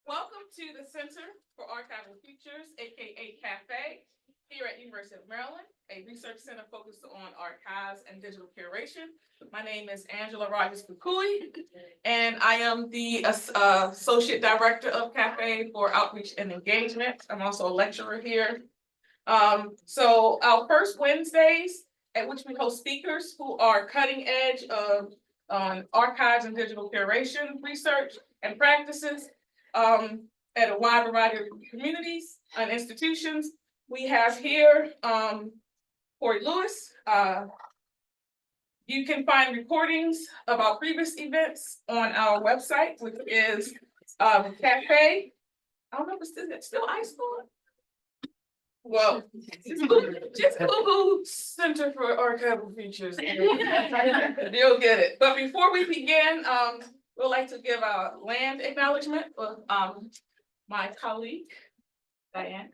Welcome to the Center for Archival Futures, aka CAFE, here at University of Maryland, a research center focused on archives and digital curation. My name is Angela Rogers-Kukui, and I am the Associate Director of CAFE for Outreach and Engagement. I'm also a lecturer here. So our first Wednesdays, at which we host speakers who are cutting edge of archives and digital curation research and practices at a wide variety of communities and institutions. We have here Corey Lewis. You can find recordings of our previous events on our website, which is CAFE. I don't know if it's still iSchool. Well, just Google Center for Archival Futures. You'll get it. But before we begin, we'd like to give a land acknowledgement of my colleague, Diane.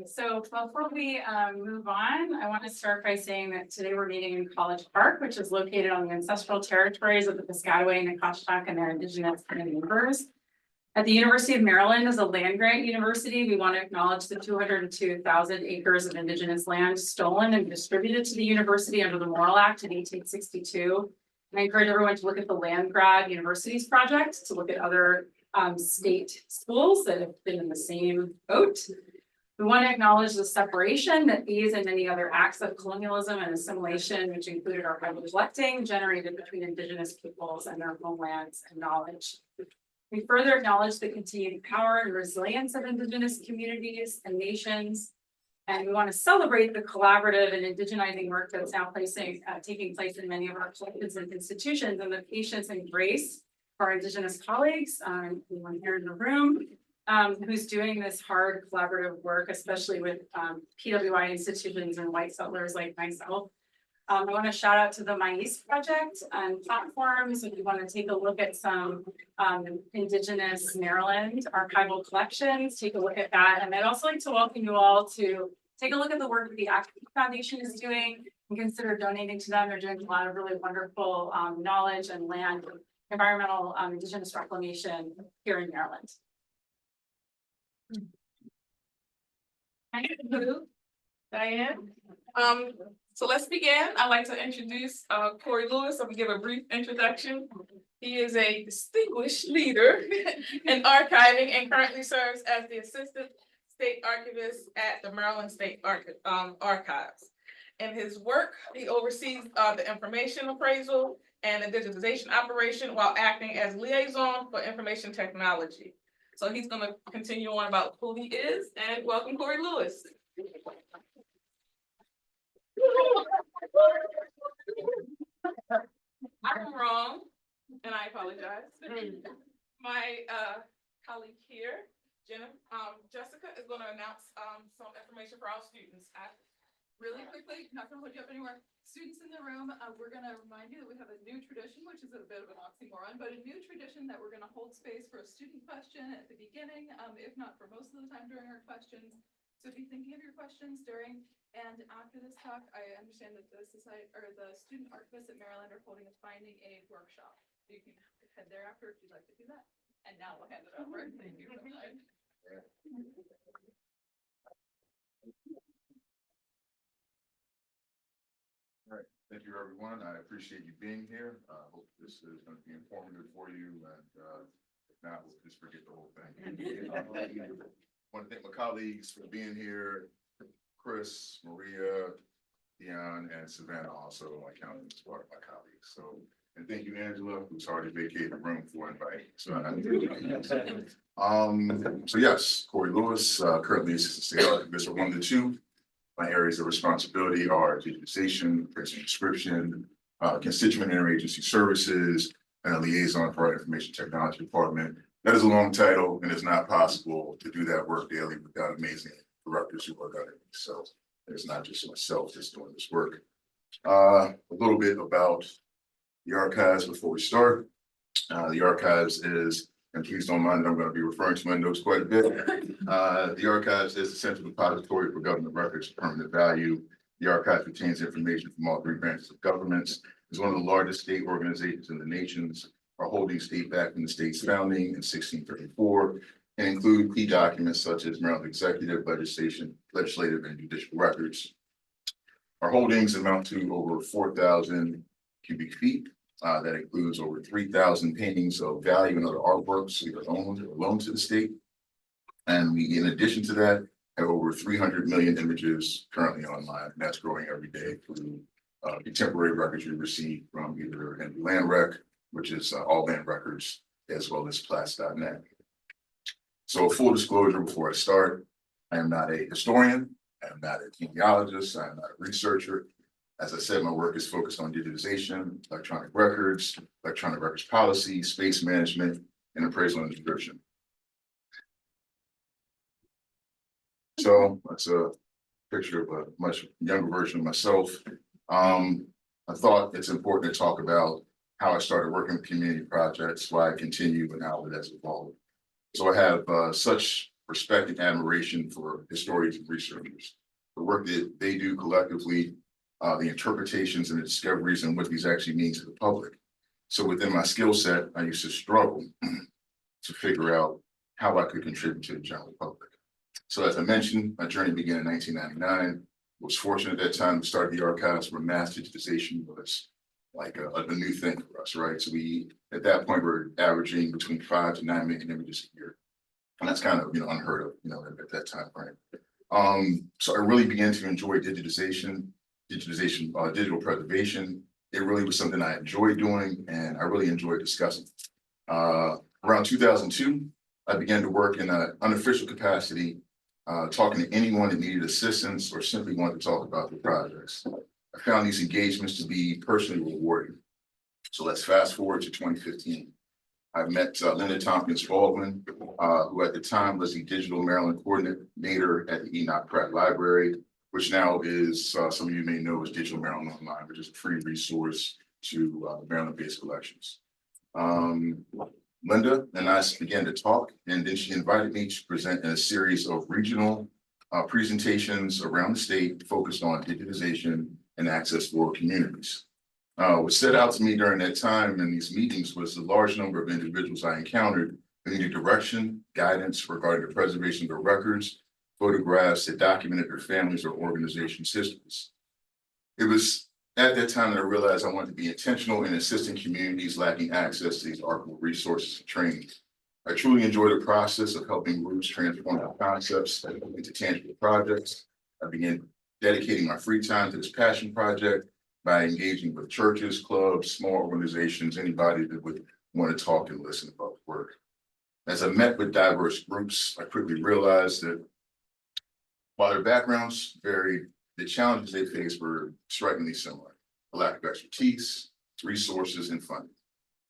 So before we move on, I want to start by saying that today we're meeting in College Park, which is located on the ancestral territories of the Piscataway and Nacotchtank and their indigenous neighbors. At the University of Maryland, as a land grant university, we want to acknowledge the 202,000 acres of indigenous land stolen and distributed to the university under the Morrill Act in 1862. And I encourage everyone to look at the Land Grab Universities Project, to look at other state schools that have been in the same boat. We want to acknowledge the separation that these and many other acts of colonialism and assimilation, which included archival collecting, generated between indigenous peoples and their homelands and knowledge. We further acknowledge the continued power and resilience of indigenous communities and nations. And we want to celebrate the collaborative and indigenizing work that's now taking place in many of our collectives and institutions, and the patience and grace for our indigenous colleagues, anyone here in the room, who's doing this hard collaborative work, especially with PWI institutions and white settlers like myself. I want to shout out to the MyEast project and platforms. If you want to take a look at some Indigenous Maryland archival collections, take a look at that. And I'd also like to welcome you all to take a look at the work that the Active Foundation is doing and consider donating to them. They're doing a lot of really wonderful knowledge and land, environmental Indigenous reclamation here in Maryland. Thank you, Diane. So let's begin. I'd like to introduce Corey Lewis. I'm gonna give a brief introduction. He is a distinguished leader in archiving and currently serves as the Assistant State Archivist at the Maryland State Archives. In his work, he oversees the information appraisal and the digitization operation while acting as liaison for information technology. So he's gonna continue on about who he is, and welcome Corey Lewis. I'm wrong, and I apologize. My colleague here, Jessica, is going to announce some information for our students. Really quickly, not going to hold you up anymore. Students in the room, we're going to remind you that we have a new tradition, which is a bit of an oxymoron, but a new tradition that we're going to hold space for a student question at the beginning, if not for most of the time during our questions. So be thinking of your questions during and after this talk. I understand that the student archivists at Maryland are holding a finding aid workshop. You can head there after if you'd like to do that. And now we'll hand it over. Thank you. All right, thank you everyone. I appreciate you being here. I hope this is going to be informative for you, and if not, we'll just forget the whole thing. I want to thank my colleagues for being here. Chris, Maria, Dion, and Savannah also my counting as part of my colleagues. So, and thank you, Angela, who's already vacated the room for inviting. So yes, Corey Lewis, currently Assistant State Archivist for one of the two. My areas of responsibility are digitization, prison description, constituent interagency services, and a liaison for our information technology department. That is a long title, and it's not possible to do that work daily without amazing directors who work under me. So it's not just myself just doing this work. A little bit about the archives before we start. The archives is, and please don't mind that I'm going to be referring to my notes quite a bit. The archives is the central repository for government records of permanent value. The archive contains information from all three branches of governments. It's one of the largest state organizations in the nations. Our holdings date back from the state's founding in 1634 and include key documents such as Maryland executive, legislative, and judicial records. Our holdings amount to over 4,000 cubic feet. That includes over 3,000 paintings of value and other artworks either owned or loaned to the state. And we, in addition to that, have over 300 million images currently online. And that's growing every day through contemporary records we receive from either Land Rec, which is All Land Records, as well as Plats.net. So full disclosure before I start, I am not a historian, I am not a genealogist, I am not a researcher. As I said, my work is focused on digitization, electronic records policy, space management, and appraisal and description. So that's a picture of a much younger version of myself. I thought it's important to talk about how I started working with community projects, why I continue, and how it has evolved. So I have such respect and admiration for historians and researchers, the work that they do collectively, the interpretations and the discoveries and what these actually mean to the public. So within my skill set, I used to struggle to figure out how I could contribute to the general public. So as I mentioned, my journey began in 1999. I was fortunate at that time to start the archives where mass digitization was like a new thing for us, right? So we, at that point, were averaging between 5 to 9 million images a year. And that's kind of, unheard of, at that time, right? So I really began to enjoy digitization, digital preservation. It really was something I enjoyed doing, and I really enjoyed discussing. Around 2002, I began to work in an unofficial capacity, talking to anyone that needed assistance or simply wanted to talk about the projects. I found these engagements to be personally rewarding. So let's fast forward to 2015. I met Linda Tompkins Baldwin, who at the time was the Digital Maryland Coordinator at the Enoch Pratt Library, which now is, some of you may know, is Digital Maryland Online, which is a free resource to Maryland-based collections. Linda and I began to talk, and then she invited me to present in a series of regional presentations around the state focused on digitization and access for communities. What stood out to me during that time in these meetings was the large number of individuals I encountered who needed direction, guidance regarding the preservation of their records, photographs that documented their families or organizations' histories. It was at that time that I realized I wanted to be intentional in assisting communities lacking access to these archival resources and training. I truly enjoy the process of helping groups transform their concepts into tangible projects. I began dedicating my free time to this passion project by engaging with churches, clubs, small organizations, anybody that would want to talk and listen about the work. As I met with diverse groups, I quickly realized that while their backgrounds varied, the challenges they faced were strikingly similar: a lack of expertise, resources, and funding.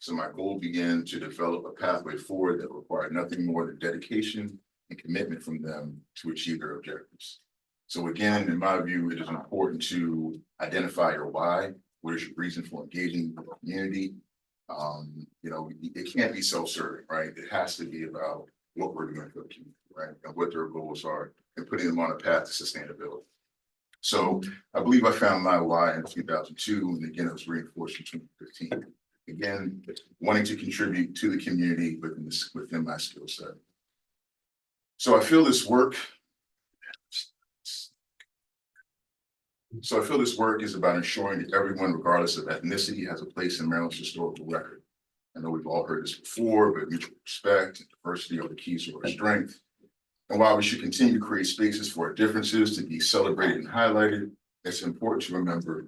So my goal began to develop a pathway forward that required nothing more than dedication and commitment from them to achieve their objectives. So again, in my view, it is important to identify your why. What is your reason for engaging with the community? It can't be self-serving, right? It has to be about what we're doing for the community, right? And what their goals are and putting them on a path to sustainability. So I believe I found my why in 2002, and again, it was reinforced in 2015. Again, wanting to contribute to the community within my skill set. So I feel this work is about ensuring that everyone, regardless of ethnicity, has a place in Maryland's historical record. I know we've all heard this before, but mutual respect and diversity are the keys to our strength. And while we should continue to create spaces for our differences to be celebrated and highlighted, it's important to remember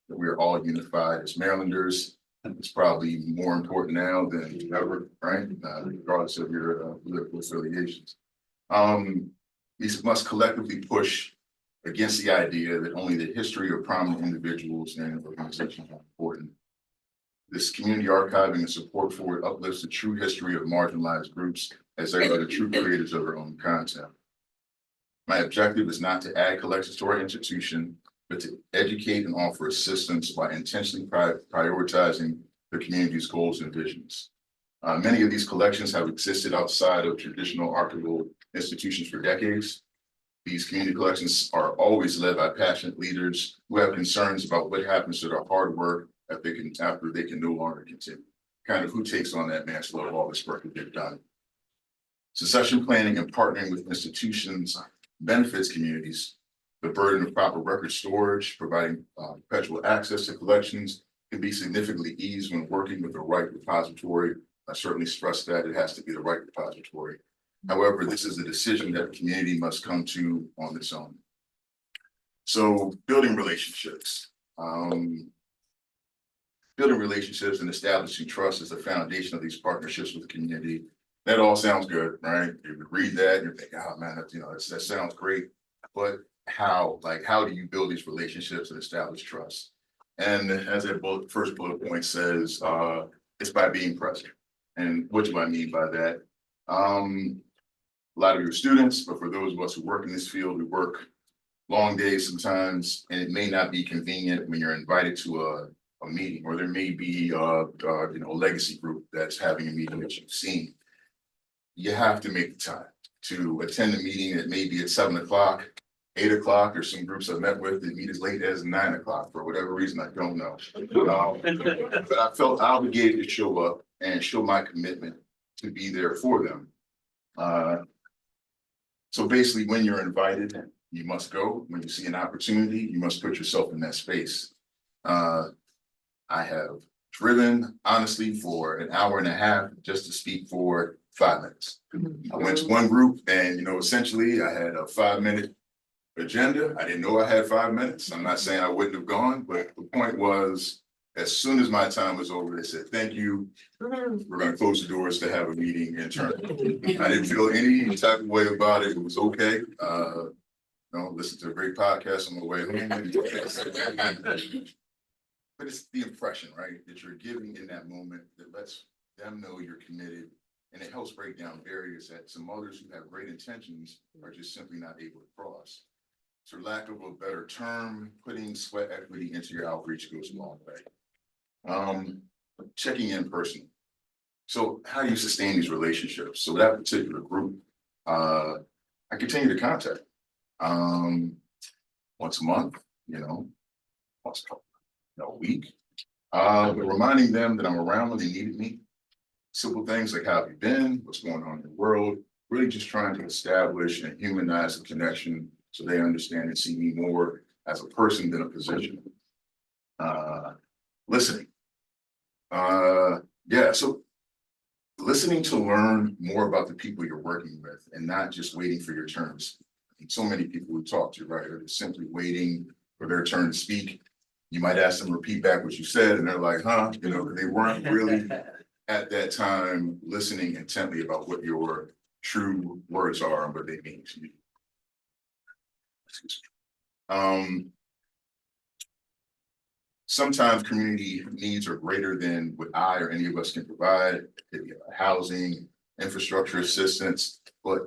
that we are all unified as Marylanders. It's probably more important now than ever, right? Regardless of your political affiliations. These must collectively push against the idea that only the history of prominent individuals and organizations are important. This community archiving and support for it uplifts the true history of marginalized groups as they are the true creators of their own content. My objective is not to add collections to our institution, but to educate and offer assistance by intentionally prioritizing the community's goals and visions. Many of these collections have existed outside of traditional archival institutions for decades. These community collections are always led by passionate leaders who have concerns about what happens to their hard work after they can no longer continue. kind of who takes on that mantle of all this work that they've done. Succession planning and partnering with institutions benefits communities. The burden of proper record storage, providing perpetual access to collections can be significantly eased when working with the right repository. I certainly stress that it has to be the right repository. However, this is a decision that the community must come to on its own. So building relationships. Building relationships and establishing trust is the foundation of these partnerships with the community. That all sounds good, right? You would read that and you're thinking, oh man, that sounds great. But how do you build these relationships and establish trust? And as that first bullet point says, it's by being present. And what do I mean by that? A lot of your students, but for those of us who work in this field, we work long days sometimes, and it may not be convenient when you're invited to a meeting, or there may be a legacy group that's having a meeting that you've seen. You have to make the time to attend a meeting that may be at 7 o'clock, 8 o'clock, or some groups I've met with that meet as late as 9 o'clock for whatever reason, I don't know. But I felt obligated to show up and show my commitment to be there for them. So basically, when you're invited, you must go. When you see an opportunity, you must put yourself in that space. I have driven, honestly, for an hour and a half just to speak for 5 minutes. I went to one group and, essentially I had a 5-minute agenda. I didn't know I had 5 minutes. I'm not saying I wouldn't have gone, but the point was, as soon as my time was over, they said, thank you. We're going to close the doors to have a meeting internally. I didn't feel any type of way about it. It was okay. Listen to a great podcast on the way home. But it's the impression, right, that you're giving in that moment that lets them know you're committed, and it helps break down barriers that some others who have great intentions are just simply not able to cross. So, lack of a better term, putting sweat equity into your outreach goes a long way. Checking in personally. So, how do you sustain these relationships? So, that particular group, I continue to contact once a month, once a week, but reminding them that I'm around when they needed me. Simple things like, how have you been? What's going on in the world? Really just trying to establish and humanize the connection so they understand and see me more as a person than a position. Listening. So listening to learn more about the people you're working with and not just waiting for your turn to speak. So many people we talk to, right, are just simply waiting for their turn to speak. You might ask them to repeat back what you said, and they're like, huh? They weren't really at that time listening intently about what your true words are and what they mean to you. Excuse me. Sometimes community needs are greater than what I or any of us can provide. Housing, infrastructure assistance, but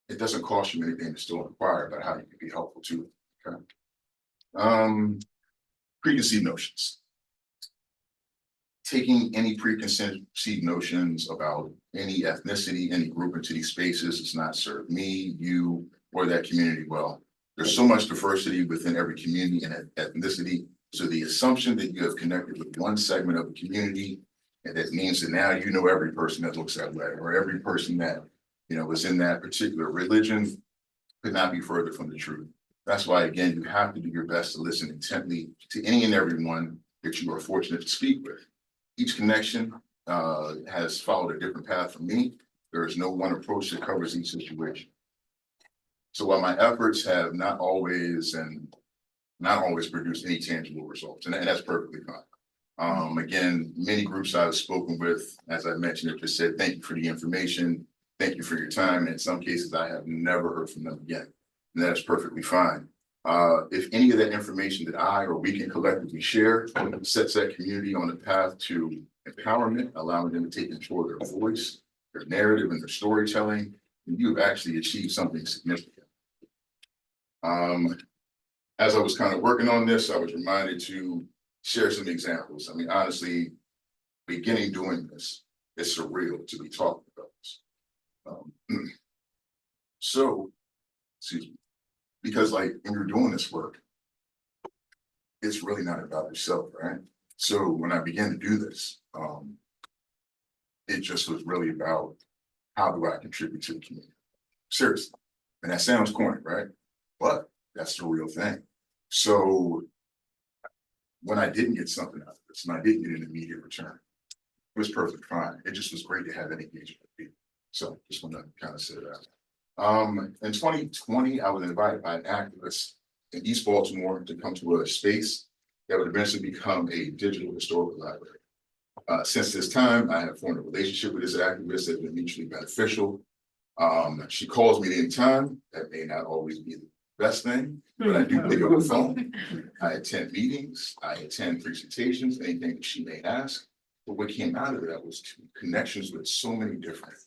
it doesn't cost you anything to still inquire about how you can be helpful to it. Okay. Preconceived notions. Taking any preconceived notions about any ethnicity, any group into these spaces does not serve me, you, or that community well. There's so much diversity within every community and ethnicity. So the assumption that you have connected with one segment of the community, and that means that now you know every person that looks that way, or every person that was in that particular religion, could not be further from the truth. That's why, again, you have to do your best to listen intently to any and everyone that you are fortunate to speak with. Each connection has followed a different path from me. There is no one approach that covers each situation. So while my efforts have not always produced any tangible results, and that's perfectly fine. Again, many groups I've spoken with, as I mentioned, have just said, thank you for the information. Thank you for your time. And in some cases, I have never heard from them again. And that's perfectly fine. If any of that information that I or we can collectively share sets that community on a path to empowerment, allowing them to take control of their voice, their narrative, and their storytelling, then you've actually achieved something significant. As I was kind of working on this, I was reminded to share some examples. I mean, honestly, beginning doing this, it's surreal to be talking about this. Excuse me. Because when you're doing this work, it's really not about yourself, right? So when I began to do this, it just was really about how do I contribute to the community? Seriously. And that sounds corny, right? But that's the real thing. So when I didn't get something out of this and I didn't get an immediate return, it was perfectly fine. It just was great to have that engagement with people. So just want to kind of say that. In 2020, I was invited by an activist in East Baltimore to come to a space that would eventually become a digital historical library. Since this time, I have formed a relationship with this activist that has been mutually beneficial. She calls me anytime. That may not always be the best thing, but I do pick up the phone. I attend meetings, I attend presentations, anything that she may ask. But what came out of that was connections with so many different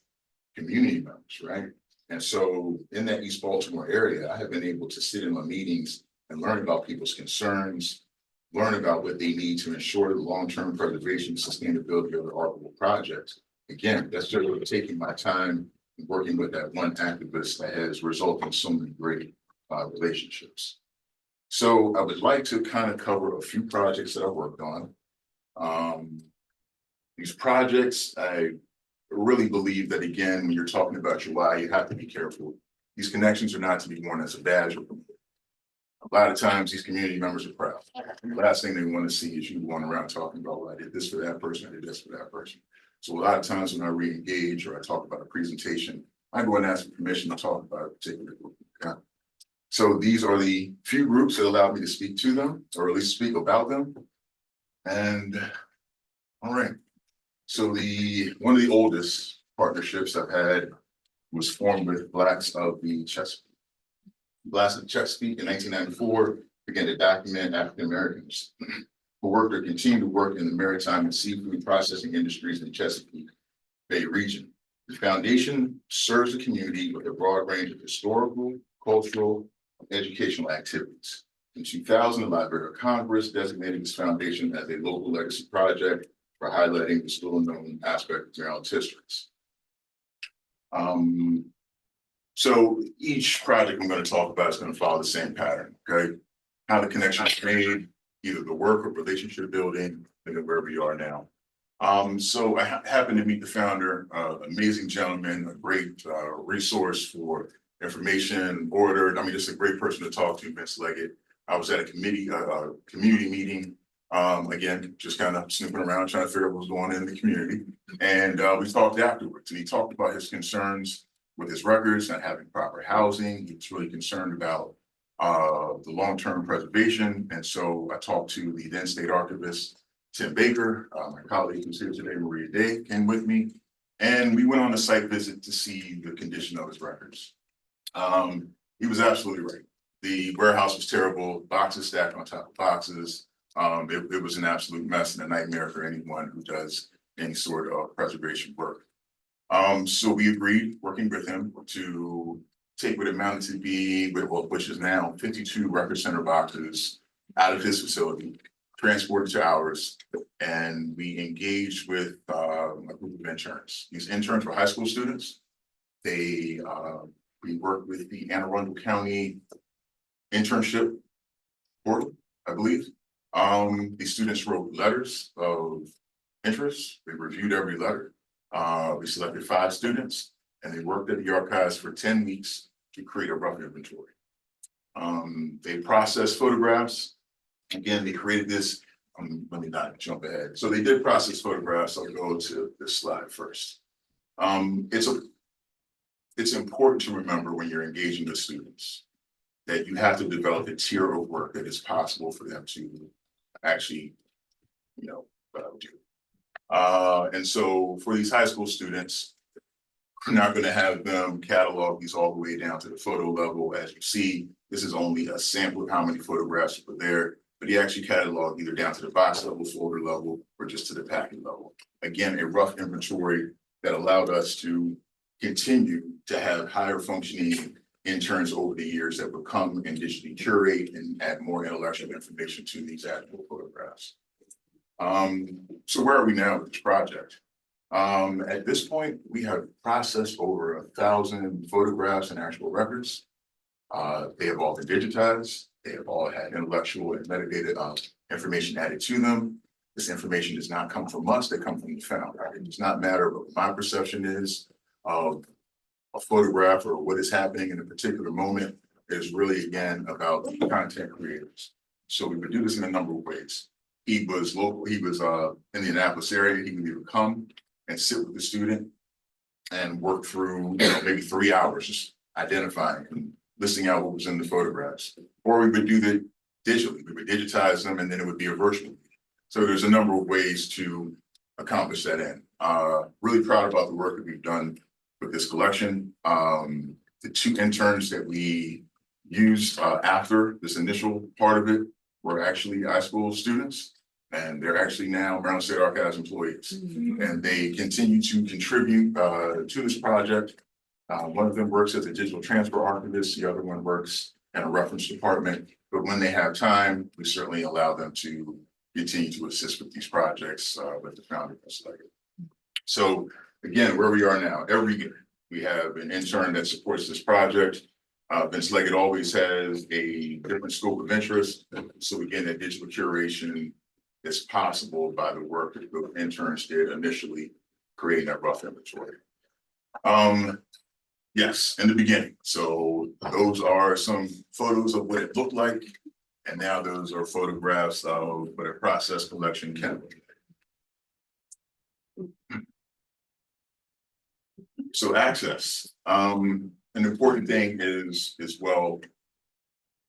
community members, right? And so in that East Baltimore area, I have been able to sit in my meetings and learn about people's concerns, learn about what they need to ensure the long-term preservation and sustainability of the archival projects. Again, that's just taking my time and working with that one activist that has resulted in so many great relationships. So I would like to kind of cover a few projects that I worked on. These projects, I really believe that, again, when you're talking about your why, you have to be careful. These connections are not to be worn as a badge or a lot of times these community members are proud. The last thing they want to see is you going around talking about, well, I did this for that person, I did this for that person. So a lot of times when I re-engage or I talk about a presentation, I go and ask for permission to talk about a particular group. Okay? So these are the few groups that allowed me to speak to them, or at least speak about them. And all right. So one of the oldest partnerships I've had was formed with Blacks of the Chesapeake. Blacks of the Chesapeake in 1994 began to document African Americans who worked or continue to work in the maritime and seafood processing industries in the Chesapeake Bay region. The foundation serves the community with a broad range of historical, cultural, and educational activities. In 2000, the Library of Congress designated this foundation as a local legacy project for highlighting the still unknown aspect of Maryland's histories. So each project I'm going to talk about is going to follow the same pattern, okay? How the connection is made, either the work or relationship building, and where we are now. So I happened to meet the founder, amazing gentleman, a great resource for information, order. I mean, just a great person to talk to, Vince Leggett. I was at a community meeting, again, just kind of snooping around, trying to figure out what was going on in the community. And we talked afterwards, and he talked about his concerns with his records, not having proper housing. He was really concerned about the long-term preservation. And so I talked to the then state archivist, Tim Baker, my colleague who's here today, Maria Day, came with me. And we went on a site visit to see the condition of his records. He was absolutely right. The warehouse was terrible, boxes stacked on top of boxes. It was an absolute mess and a nightmare for anyone who does any sort of preservation work. So we agreed, working with him, to take what amounted to be, which is now 52 record center boxes out of his facility, transported to ours, and we engaged with a group of interns. These interns were high school students. We worked with the Anne Arundel County internship portal, I believe. These students wrote letters of interest. They reviewed every letter. We selected 5 students, and they worked at the archives for 10 weeks to create a rough inventory. They processed photographs. Again, they created this. Let me not jump ahead. So they did process photographs. I'll go to this slide first. It's important to remember when you're engaging with students that you have to develop a tier of work that is possible for them to actually, do. And so for these high school students, we're not going to have them catalog these all the way down to the photo level. As you see, this is only a sample of how many photographs were there, but he actually cataloged either down to the box level, folder level, or just to the packet level. Again, a rough inventory that allowed us to continue to have higher functioning interns over the years that would come and digitally curate and add more intellectual information to these actual photographs. So where are we now with this project? At this point, we have processed over 1,000 photographs and actual records. They have all been digitized. They have all had intellectual and metadata information added to them. This information does not come from us, they come from the founder. It does not matter what my perception is of a photograph or what is happening in a particular moment. Is really, again, about the content creators. So we would do this in a number of ways. He was local, he was in the Indianapolis area. He would either come and sit with the student and work through, maybe 3 hours, just identifying and listing out what was in the photographs. Or we would do that digitally. We would digitize them and then it would be a virtual. So there's a number of ways to accomplish that end. Really proud about the work that we've done with this collection. The 2 interns that we used after this initial part of it were actually high school students, and they're actually now Maryland State Archives employees. And they continue to contribute to this project. One of them works as a digital transfer archivist, the other one works in a reference department. But when they have time, we certainly allow them to continue to assist with these projects with the founder. So again, where we are now, every year we have an intern that supports this project. Vince Leggett always has a different scope of interest. So again, that digital curation is possible by the work that the interns did initially, creating that rough inventory. Yes, in the beginning. So those are some photos of what it looked like. And now those are photographs of what a process collection can look like. So access. An important thing is well,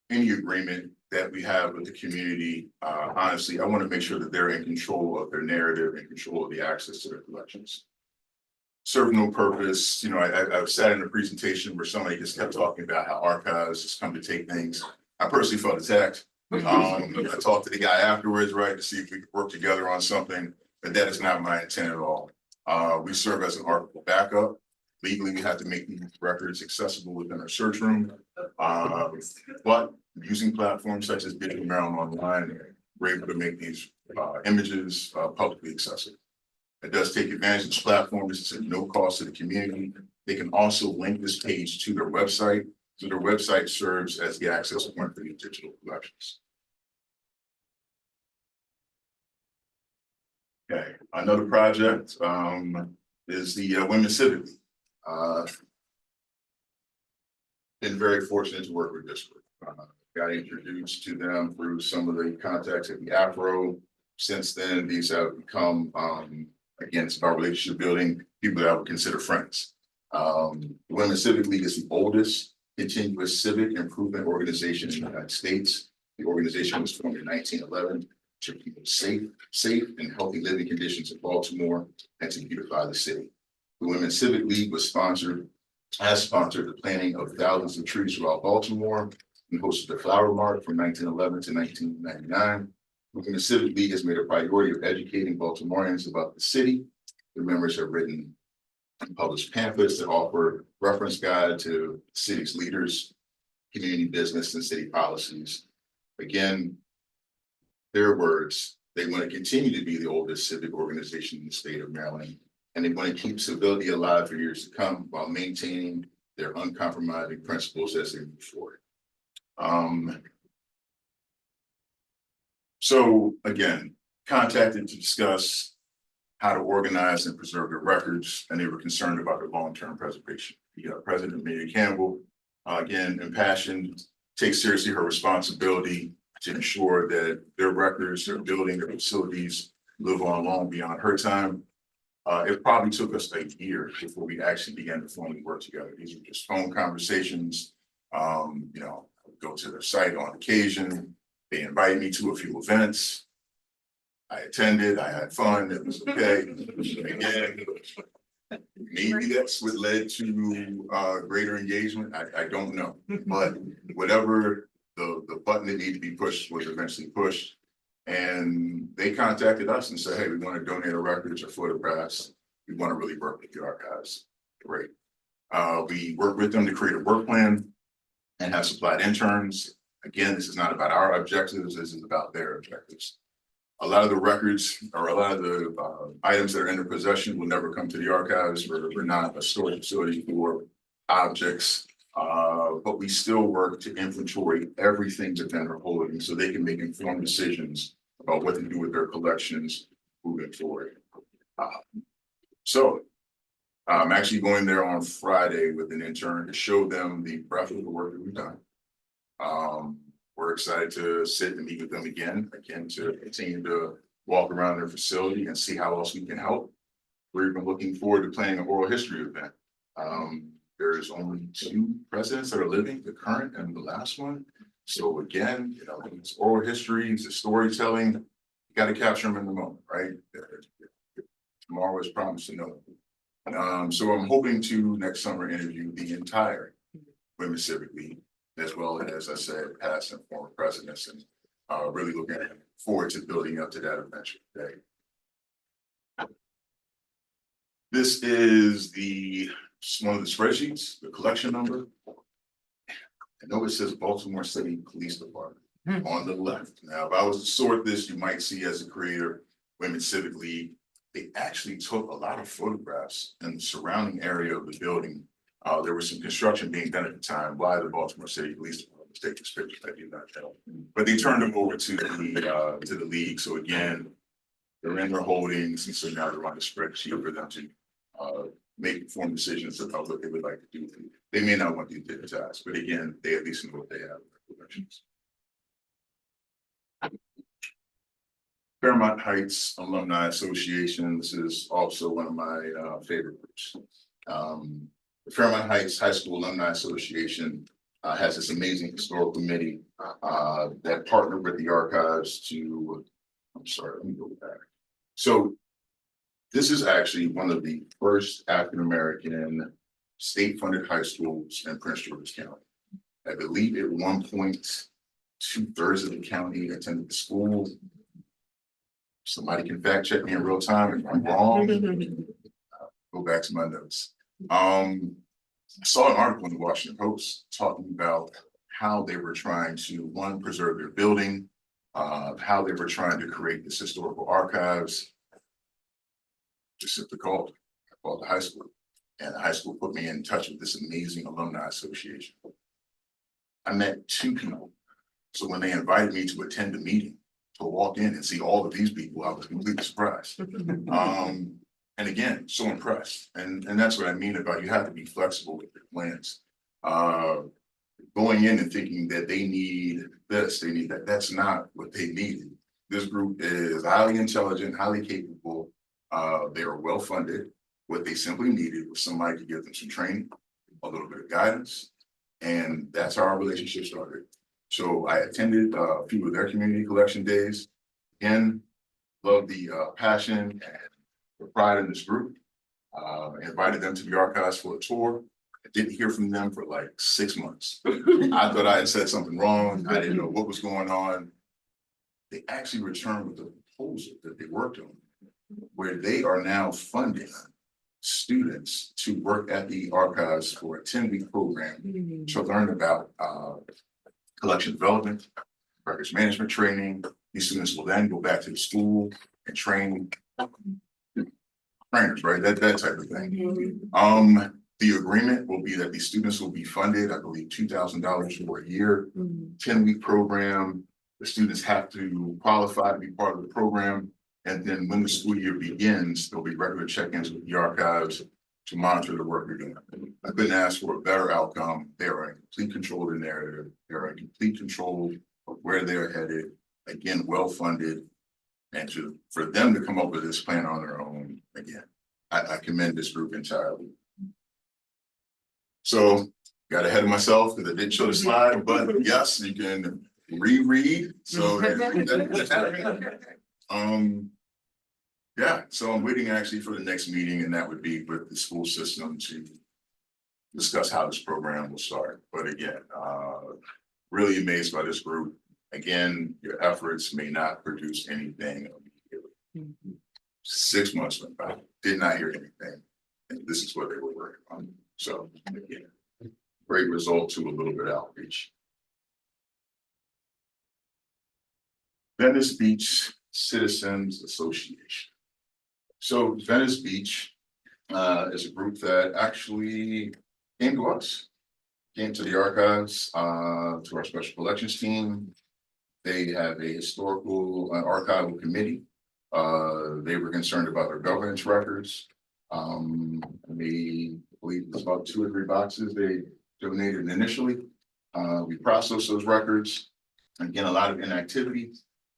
any agreement that we have with the community, honestly, I want to make sure that they're in control of their narrative and control of the access to their collections. Serve no purpose. I've sat in a presentation where somebody just kept talking about how archives just come to take things. I personally felt attacked. I talked to the guy afterwards, right, to see if we could work together on something, but that is not my intent at all. We serve as an archival backup. Legally, we have to make these records accessible within our search room. But using platforms such as Digital Maryland Online, we're able to make these images publicly accessible. It does take advantage of this platform. This is at no cost to the community. They can also link this page to their website. So their website serves as the access point for these digital collections. Okay, another project is the Women's Civic League. Been very fortunate to work with this group. Got introduced to them through some of the contacts at the Afro. Since then, these have become, again, it's about relationship building, people that I would consider friends. The Women's Civic League is the oldest continuous civic improvement organization in the United States. The organization was formed in 1911 to keep safe and healthy living conditions in Baltimore and to beautify the city. The Women's Civic League has sponsored the planting of thousands of trees throughout Baltimore and hosted the Flower Mart from 1911 to 1999. The Women's Civic League has made a priority of educating Baltimoreans about the city. The members have written and published pamphlets that offer reference guide to the city's leaders, community business, and city policies. Again, their words, they want to continue to be the oldest civic organization in the state of Maryland, and they want to keep civility alive for years to come while maintaining their uncompromising principles as they move forward. So again, contacted to discuss how to organize and preserve their records, and they were concerned about their long-term preservation. President Mayor Campbell, again, impassioned, takes seriously her responsibility to ensure that their records, their building, their facilities live on long beyond her time. It probably took us a year before we actually began to formally work together. These were just phone conversations. I would go to their site on occasion. They invited me to a few events. I attended, I had fun, it was okay. Again, maybe that's what led to greater engagement. I don't know, but whatever the button that needed to be pushed was eventually pushed. And they contacted us and said, hey, we want to donate our records or photographs. We want to really work with the archives. Great. We worked with them to create a work plan and have supplied interns. Again, this is not about our objectives, this is about their objectives. A lot of the records or a lot of the items that are in their possession will never come to the archives. We're not a storage facility for objects, but we still work to inventory everything that they're holding so they can make informed decisions about what to do with their collections moving forward. So I'm actually going there on Friday with an intern to show them the breadth of the work that we've done. We're excited to sit and meet with them again to continue to walk around their facility and see how else we can help. We're even looking forward to planning an oral history event. There's only 2 presidents that are living, the current and the last one. So again, you know, it's oral histories, it's storytelling. You got to capture them in the moment, right? Tomorrow is promised to know. So I'm hoping to next summer interview the entire Women's Civic League, as well as I said, past and former presidents, and really looking forward to building up to that eventual day. This is one of the spreadsheets, the collection number. I know it says Baltimore City Police Department on the left. Now, if I was to sort this, you might see as a creator, Women's Civic League, they actually took a lot of photographs in the surrounding area of the building. There was some construction being done at the time by the Baltimore City Police Department to take this picture. I did not tell, but they turned them over to the league. So again, they're in their holdings, and so now they're on the spreadsheet for them to make informed decisions about what they would like to do. They may not want to digitize, but again, they at least know what they have in their collections. Fairmont Heights Alumni Association. This is also one of my favorite groups. The Fairmont Heights High School Alumni Association has this amazing historical committee that partnered with the archives to, I'm sorry, let me go back. So this is actually one of the first African-American state-funded high schools in Prince George's County. I believe at one point, 2/3 of the county attended the school. Somebody can fact check me in real time if I'm wrong. Go back to my notes. I saw an article in the Washington Post talking about how they were trying to, one, preserve their building, how they were trying to create this historical archives. Just simply called the high school. And the high school put me in touch with this amazing alumni association. I met 2 people. So when they invited me to attend the meeting, to walk in and see all of these people, I was completely surprised. And again, so impressed. And that's what I mean about you have to be flexible with your plans. Going in and thinking that they need this, they need that, that's not what they needed. This group is highly intelligent, highly capable. They are well funded. What they simply needed was somebody to give them some training, a little bit of guidance, and that's how our relationship started. So I attended a few of their community collection days. Again, love the passion and the pride in this group. Invited them to the archives for a tour. I didn't hear from them for like 6 months. I thought I had said something wrong. I didn't know what was going on. They actually returned with a proposal that they worked on, where they are now funding students to work at the archives for a 10-week program to learn about collection development, records management training. These students will then go back to the school and train trainers, right? That type of thing. The agreement will be that these students will be funded, I believe, $2,000 for a year, 10-week program. The students have to qualify to be part of the program. And then when the school year begins, there'll be regular check-ins with the archives to monitor the work we're doing. I couldn't ask for a better outcome. They are in complete control of the narrative. They're in complete control of where they're headed. Again, well-funded. And for them to come up with this plan on their own, again, I commend this group entirely. So got ahead of myself because I didn't show the slide, but yes, you can reread. So yeah, so I'm waiting actually for the next meeting, and that would be with the school system to discuss how this program will start. But again, really amazed by this group. Again, your efforts may not produce anything immediately. 6 months went by, did not hear anything, and this is what they were working on. So again, great result to a little bit of outreach. Venice Beach Citizens Association. So Venice Beach is a group that actually came to us, came to the archives, to our special collections team. They have a historical archival committee. They were concerned about their governance records. They believe it's about 2 or 3 boxes they donated initially. We processed those records. Again, a lot of inactivity,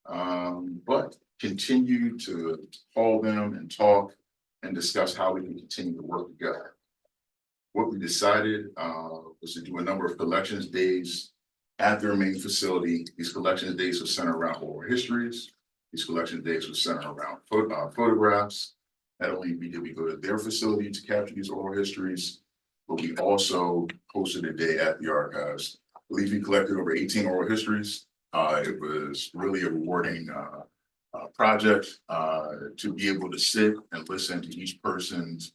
but continue to call them and talk and discuss how we can continue to work together. What we decided was to do a number of collections days at their main facility. These collections days were centered around oral histories. These collection days were centered around photographs. Not only did we go to their facility to capture these oral histories, but we also hosted a day at the archives. I believe we collected over 18 oral histories. It was really a rewarding project to be able to sit and listen to each person's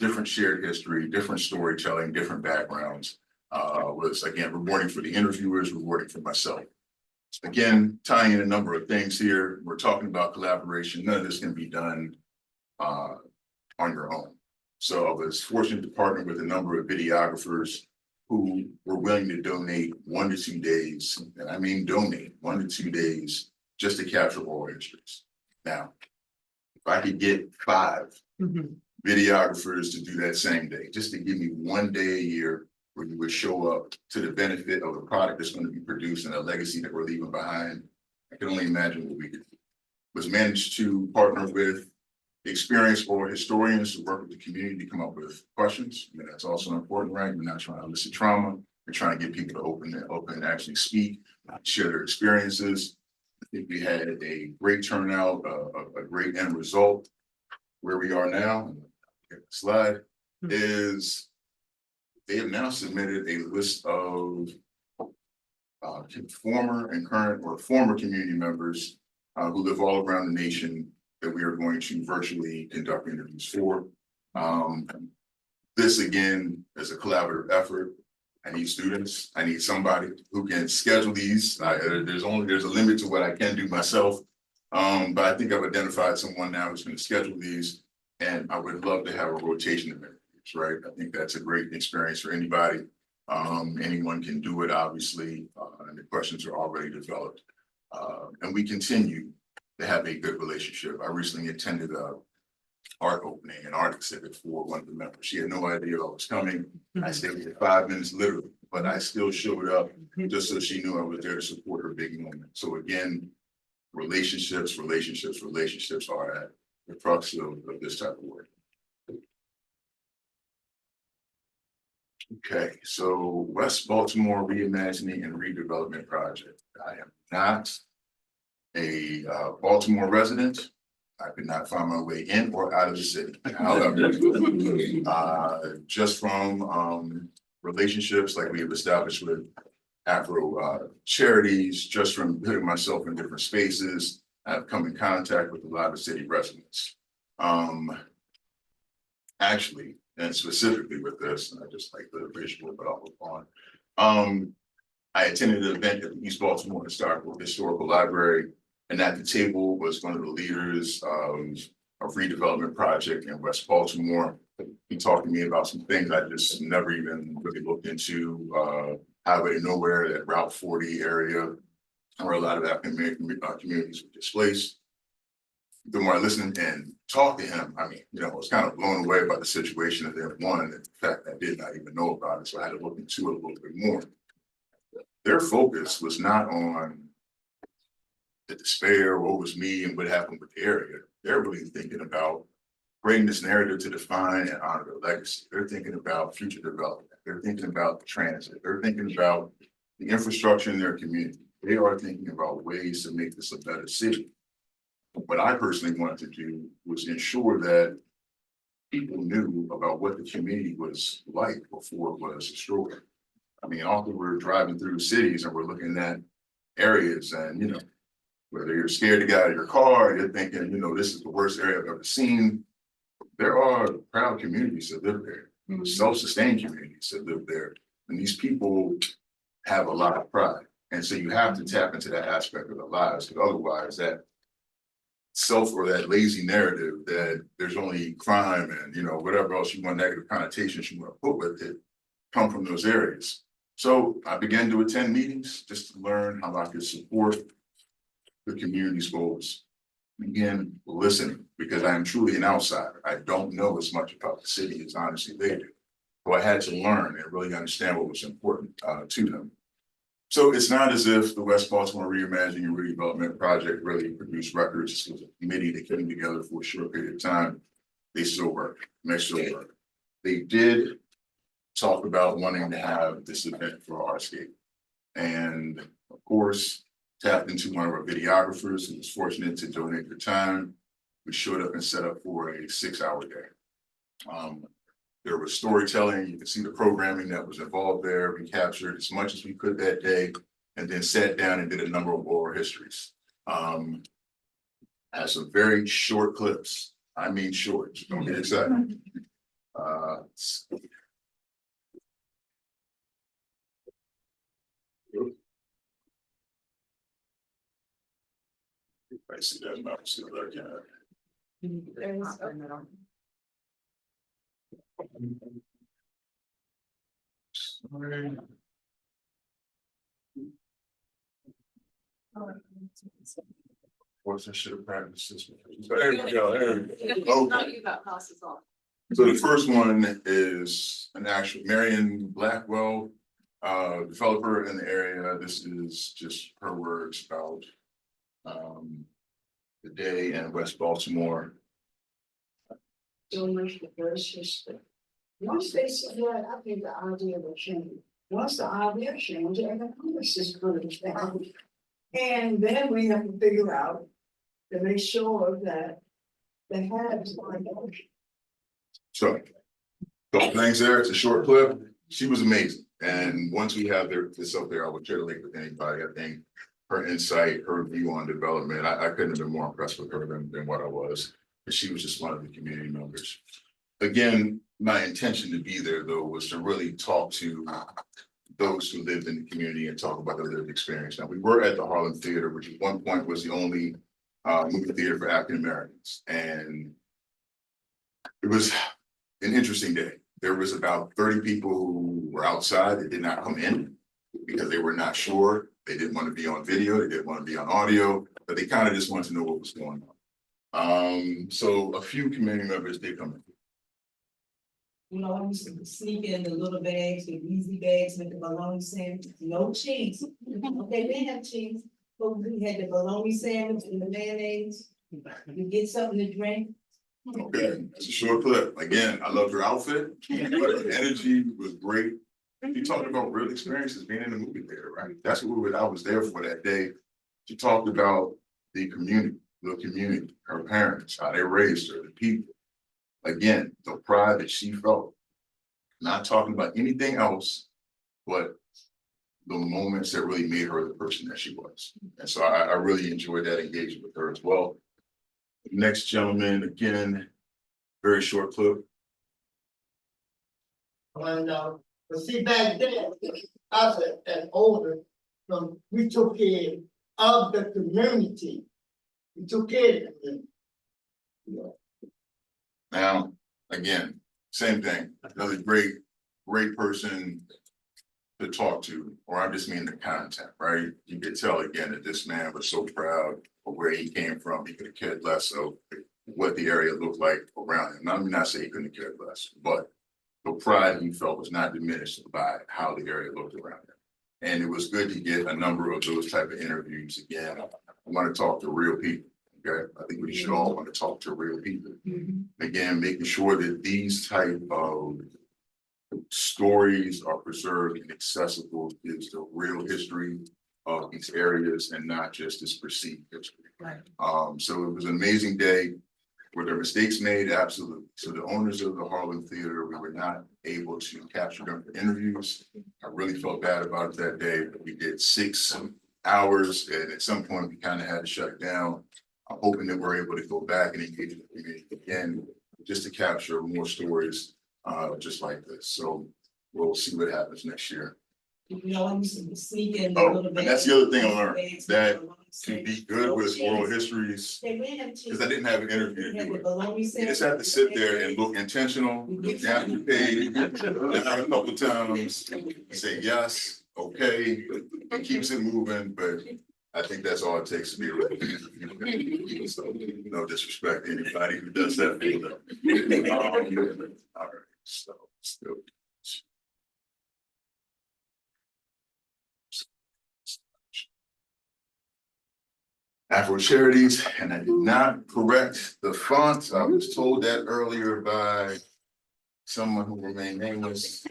different shared history, different storytelling, different backgrounds. Was again rewarding for the interviewers, rewarding for myself. Again, tying in a number of things here. We're talking about collaboration. None of this can be done on your own. So I was fortunate to partner with a number of videographers who were willing to donate 1 to 2 days, and I mean donate 1 to 2 days just to capture oral histories. Now, if I could get 5 videographers to do that same day, just to give me 1 day a year where you would show up to the benefit of the product that's going to be produced and a legacy that we're leaving behind, I can only imagine what we could do. Was managed to partner with experienced oral historians to work with the community to come up with questions. I mean, that's also important, right? We're not trying to elicit trauma. We're trying to get people to open and actually speak, share their experiences. I think we had a great turnout, a great end result. Where we are now, slide, is they have now submitted a list of former and current or former community members who live all around the nation that we are going to virtually conduct interviews for. This again is a collaborative effort. I need students. I need somebody who can schedule these. There's a limit to what I can do myself. But I think I've identified someone now who's going to schedule these, and I would love to have a rotation of interviews, right? I think that's a great experience for anybody. Anyone can do it, obviously, and the questions are already developed. And we continue to have a good relationship. I recently attended an art opening, an art exhibit for one of the members. She had no idea I was coming. I stayed with her 5 minutes literally, but I still showed up just so she knew I was there to support her big moment. So again, relationships are at the crux of this type of work. Okay, so West Baltimore Reimagining and Redevelopment Project. I am not a Baltimore resident. I could not find my way in or out of the city. However, just from relationships like we have established with Afro charities, just from putting myself in different spaces, I've come in contact with a lot of city residents. Actually, and specifically with this, and I just like the visual, but I'll move on. I attended an event at the East Baltimore Historical Library, and at the table was one of the leaders of a redevelopment project in West Baltimore. He talked to me about some things I just never even really looked into. Highway to Nowhere, that Route 40 area, where a lot of African American communities were displaced. The more I listened and talked to him, I mean, I was kind of blown away by the situation that they had won, and in fact, I did not even know about it, so I had to look into it a little bit more. Their focus was not on the despair, what was me, and what happened with the area. They're really thinking about creating this narrative to define and honor their legacy. They're thinking about future development. They're thinking about the transit. They're thinking about the infrastructure in their community. They are thinking about ways to make this a better city. What I personally wanted to do was ensure that people knew about what the community was like before it was destroyed. I mean, often we're driving through cities and we're looking at areas and, whether you're scared to get out of your car, you're thinking, this is the worst area I've ever seen. There are proud communities that live there, self-sustained communities that live there. And these people have a lot of pride. And so you have to tap into that aspect of their lives, because otherwise that or that lazy narrative that there's only crime and, whatever else you want, negative connotations you want to put with it, come from those areas. So I began to attend meetings just to learn how I could support the community's goals. Again, listening, because I am truly an outsider. I don't know as much about the city as honestly they do. So I had to learn and really understand what was important to them. So it's not as if the West Baltimore Reimagining and Redevelopment Project really produced records. This was a committee that came together for a short period of time. They still work, and they still work. They did talk about wanting to have this event for Artscape. And of course, tapped into one of our videographers who was fortunate to donate their time. We showed up and set up for a 6-hour day. There was storytelling. You could see the programming that was involved there. We captured as much as we could that day and then sat down and did a number of oral histories. Had some very short clips. I mean short, don't get excited. I see that mouse, see what I can. Sorry. Of course, I should have practiced this one. There we go, there we go. Not Okay. you got passes off. So the first one is an actual Marion Blackwell, developer in the area. This is just her words about the day in West Baltimore. So much the first system. Once they said that, I think the idea will change. Once the idea changes, economics is going to change. And then we have to figure out to make sure that they have. So, couple things there. It's a short clip. She was amazing. And once we have this up there, I would share the link with anybody. I think her insight, her view on development, I couldn't have been more impressed with her than what I was. But she was just one of the community members. Again, my intention to be there though was to really talk to those who lived in the community and talk about their lived experience. Now we were at the Harlem Theater, which at one point was the only movie theater for African Americans, and it was an interesting day. There was about 30 people who were outside that did not come in because they were not sure. They didn't want to be on video, they didn't want to be on audio, but they kind of just wanted to know what was going on. So a few community members did come in. You know, I used to sneak in the little bags, the easy bags with the bologna sandwich, no cheese. Okay, they have cheese, but we had the bologna sandwich and the mayonnaise. You get something to drink. Okay, it's a short clip. Again, I loved her outfit. Her energy was great. She talked about real experiences being in the movie theater, right? That's what I was there for that day. She talked about the community, her parents, how they raised her, the people. Again, the pride that she felt, not talking about anything else, but the moments that really made her the person that she was. And so I really enjoyed that engagement with her as well. Next gentleman, again, very short clip. And but see back then, us as older, we took care of the community. We took care of them. Now, again, same thing, another great person to talk to, or I just mean the content, right? You could tell again that this man was so proud of where he came from. He could have cared less of what the area looked like around him. I'm not saying he couldn't have cared less, but the pride he felt was not diminished by how the area looked around him. And it was good to get a number of those type of interviews. Again, I want to talk to real people. Okay, I think we should all want to talk to real people. Again, making sure that these type of stories are preserved and accessible is the real history of these areas and not just this perceived history. Right. So it was an amazing day. Were there mistakes made? Absolutely. So the owners of the Harlem Theater, we were not able to capture them for interviews. I really felt bad about it that day, but we did 6 hours and at some point we kind of had to shut it down. I'm hoping that we're able to go back and engage in the community again, just to capture more stories just like this. So we'll see what happens next year. You know, I used to sneak in the Oh, little and bags. that's the other thing I learned, bags that with bologna to be sandwich. good No with oral cheese. histories, They didn't have cheese. because I didn't have an interview They to had do the it. bologna You sandwich. just have to sit there and look intentional, look down the page, down a couple times, say yes, okay, it keeps it moving, but I think that's all it takes to be a really good. So, no disrespect to anybody who does that. All right, so still. Afro Charities, and I did not correct the font. I was told that earlier by someone who remained nameless.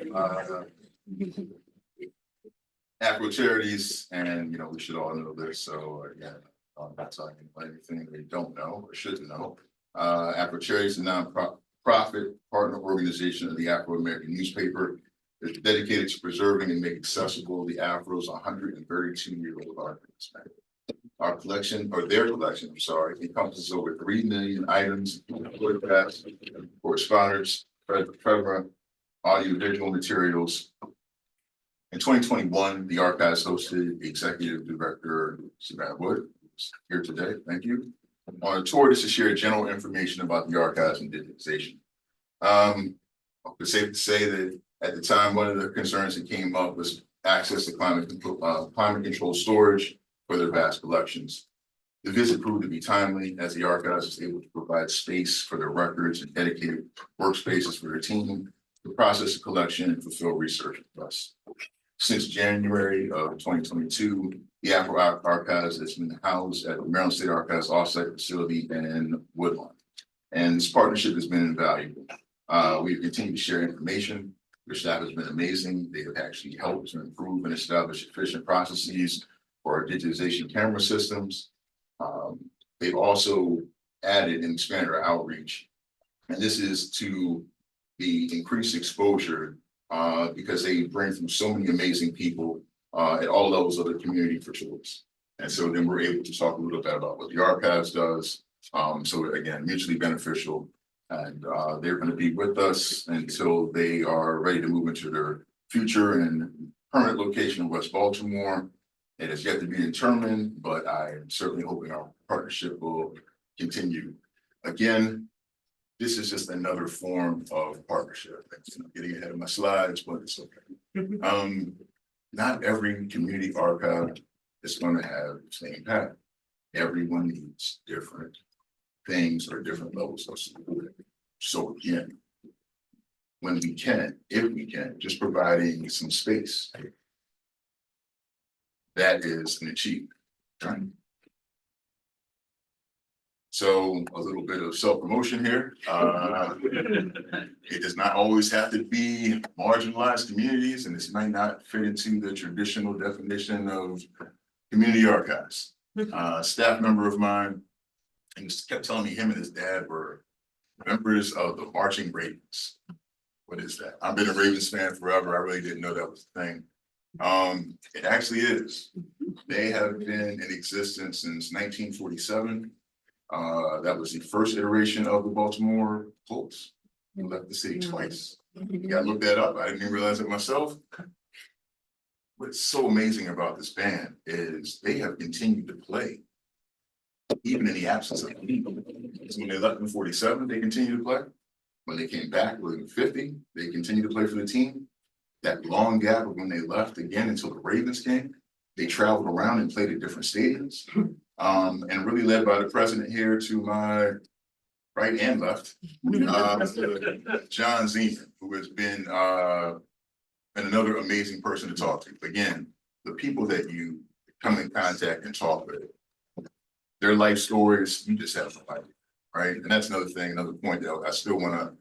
Afro Charities, and you know, we should all know this, so again, I'm not talking about anything they don't know or shouldn't know. Afro Charities is a non-profit partner organization of the Afro-American newspaper. It's dedicated to preserving and making accessible the Afro's 132-year-old archives. Our collection, or their collection, I'm sorry, encompasses over 3 million items, photographs, correspondence, ephemera, audio-visual materials. In 2021, the archives hosted the executive director, Savannah Wood, who's here today. Thank you. On a tour just to share general information about the archives and digitization. It's safe to say that at the time, one of the concerns that came up was access to climate control storage for their vast collections. The visit proved to be timely as the archives was able to provide space for their records and dedicated workspaces for their team to process the collection and fulfill research requests. Since January of 2022, the Afro Archives has been housed at the Maryland State Archives offsite facility in Woodlawn. And this partnership has been invaluable. We've continued to share information. Their staff has been amazing. They have actually helped to improve and establish efficient processes for our digitization camera systems. They've also added and expanded our outreach. And this is to the increased exposure because they bring through so many amazing people at all levels of the community for choice. And so then we're able to talk a little bit about what the archives does. So again, mutually beneficial. And they're going to be with us until they are ready to move into their future and permanent location in West Baltimore. It has yet to be determined, but I am certainly hoping our partnership will continue. Again, this is just another form of partnership. I'm getting ahead of my slides, but it's okay. Not every community archive is going to have the same path. Everyone needs different things or different levels of support. So again, when we can, if we can, just providing some space, that is an achievement. Right? So a little bit of self-promotion here. It does not always have to be marginalized communities, and this might not fit into the traditional definition of community archives. Staff member of mine, and just kept telling me him and his dad were members of the Marching Ravens. What is that? I've been a Ravens fan forever. I really didn't know that was a thing. It actually is. They have been in existence since 1947. That was the first iteration of the Baltimore Colts. Who left the city twice. You gotta look that up. I didn't even realize it myself. What's so amazing about this band is they have continued to play, even in the absence of the league. So when they left in 47, they continued to play. When they came back in 50, they continued to play for the team. That long gap of when they left again until the Ravens came, they traveled around and played at different stadiums. And really led by the president here to my right and left, John Zeman, who has been another amazing person to talk to. Again, the people that you come in contact and talk with, their life stories, you just have no idea, right? And that's another thing, another point that I still want to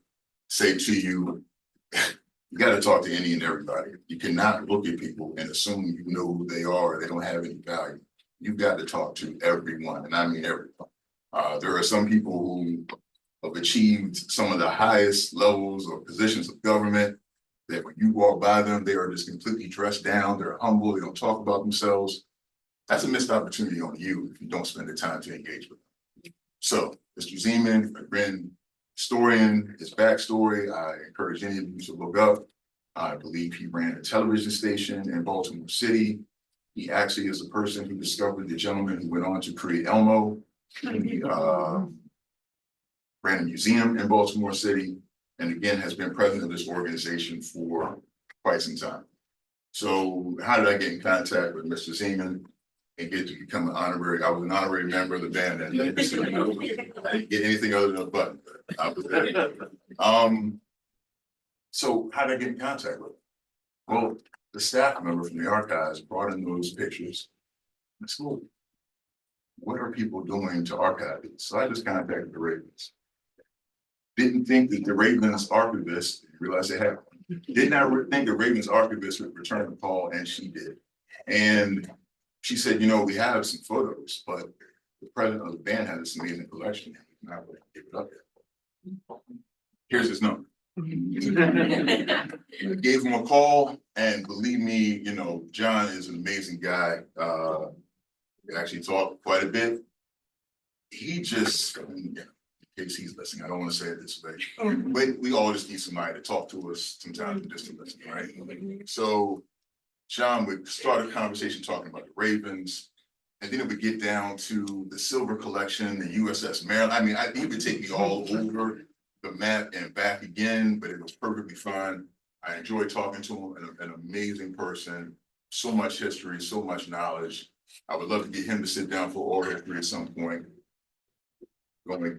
say to you. You got to talk to any and everybody. You cannot look at people and assume you know who they are, or they don't have any value. You've got to talk to everyone, and I mean everyone. There are some people who have achieved some of the highest levels or positions of government that when you walk by them, they are just completely dressed down. They're humble. They don't talk about themselves. That's a missed opportunity on you if you don't spend the time to engage with them. So, Mr. Zeman, I've been historian, his backstory, I encourage any of you to look up. I believe he ran a television station in Baltimore City. He actually is the person who discovered the gentleman who went on to create Elmo. He ran a museum in Baltimore City, and again, has been president of this organization for quite some time. So how did I get in contact with Mr. Zeman and get to become an honorary? I was an honorary member of the band, and I didn't get anything other than a button. I was there. So how did I get in contact with him? Well, the staff member from the archives brought in those pictures. I said, well, what are people doing to archive these? So I just contacted the Ravens. Didn't think that the Ravens archivist, realized they had one, did not think the Ravens archivist would return the call, and she did. And she said, you know, we have some photos, but the president of the band had this amazing collection. And I would give it up there. Here's his number. I gave him a call, and believe me, you know, John is an amazing guy. We actually talked quite a bit. He just, in case he's listening, I don't want to say it this way, but we all just need somebody to talk to us sometimes, just to listen, right? So John would start a conversation talking about the Ravens, and then it would get down to the silver collection, the USS Maryland. I mean, he would take me all over the map and back again, but it was perfectly fine. I enjoyed talking to him, an amazing person, so much history, so much knowledge. I would love to get him to sit down for oral history at some point. Don't make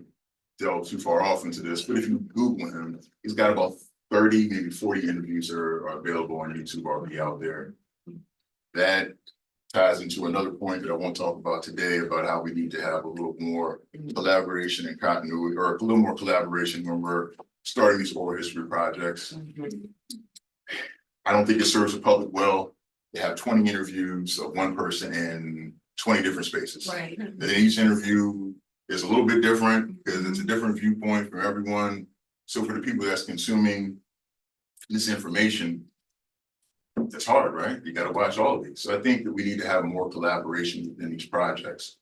delve too far off into this, but if you Google him, he's got about 30, maybe 40 interviews are available on YouTube, already out there. That ties into another point that I won't talk about today, about how we need to have a little more collaboration and continuity, or a little more collaboration when we're starting these oral history projects. I don't think it serves the public well. They have 20 interviews of one person in 20 different spaces. Right. Then each interview is a little bit different because it's a different viewpoint from everyone. So for the people that's consuming this information, it's hard, right? You got to watch all of these. So I think that we need to have more collaboration within these projects.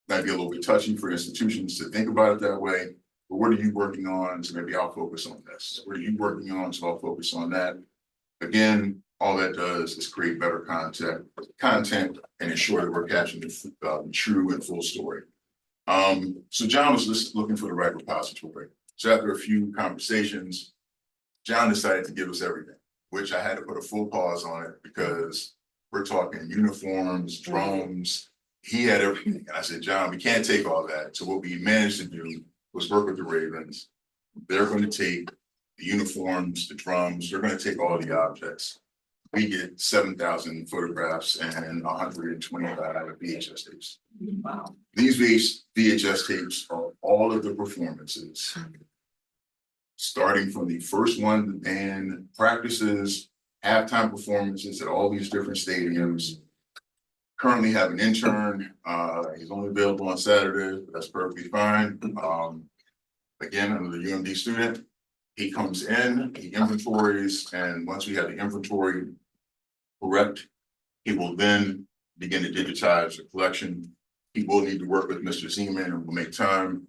Might be a little bit touchy for institutions to think about it that way, but what are you working on? So maybe I'll focus on this. What are you working on? So I'll focus on that. Again, all that does is create better content and ensure that we're catching the true and full story. So John was just looking for the right repository. So after a few conversations, John decided to give us everything, which I had to put a full pause on it because we're talking uniforms, drums. He had everything. And I said, John, we can't take all that. So what we managed to do was work with the Ravens. They're going to take the uniforms, the drums, they're going to take all the objects. We get 7,000 photographs and 125 VHS tapes. Wow. These VHS tapes are all of the performances, starting from the first one, the band practices, halftime performances at all these different stadiums. Currently have an intern. He's only available on Saturdays, but that's perfectly fine. Again, I'm the UMD student. He comes in, he inventories, and once we have the inventory correct, he will then begin to digitize the collection. He will need to work with Mr. Zeman, and we'll make time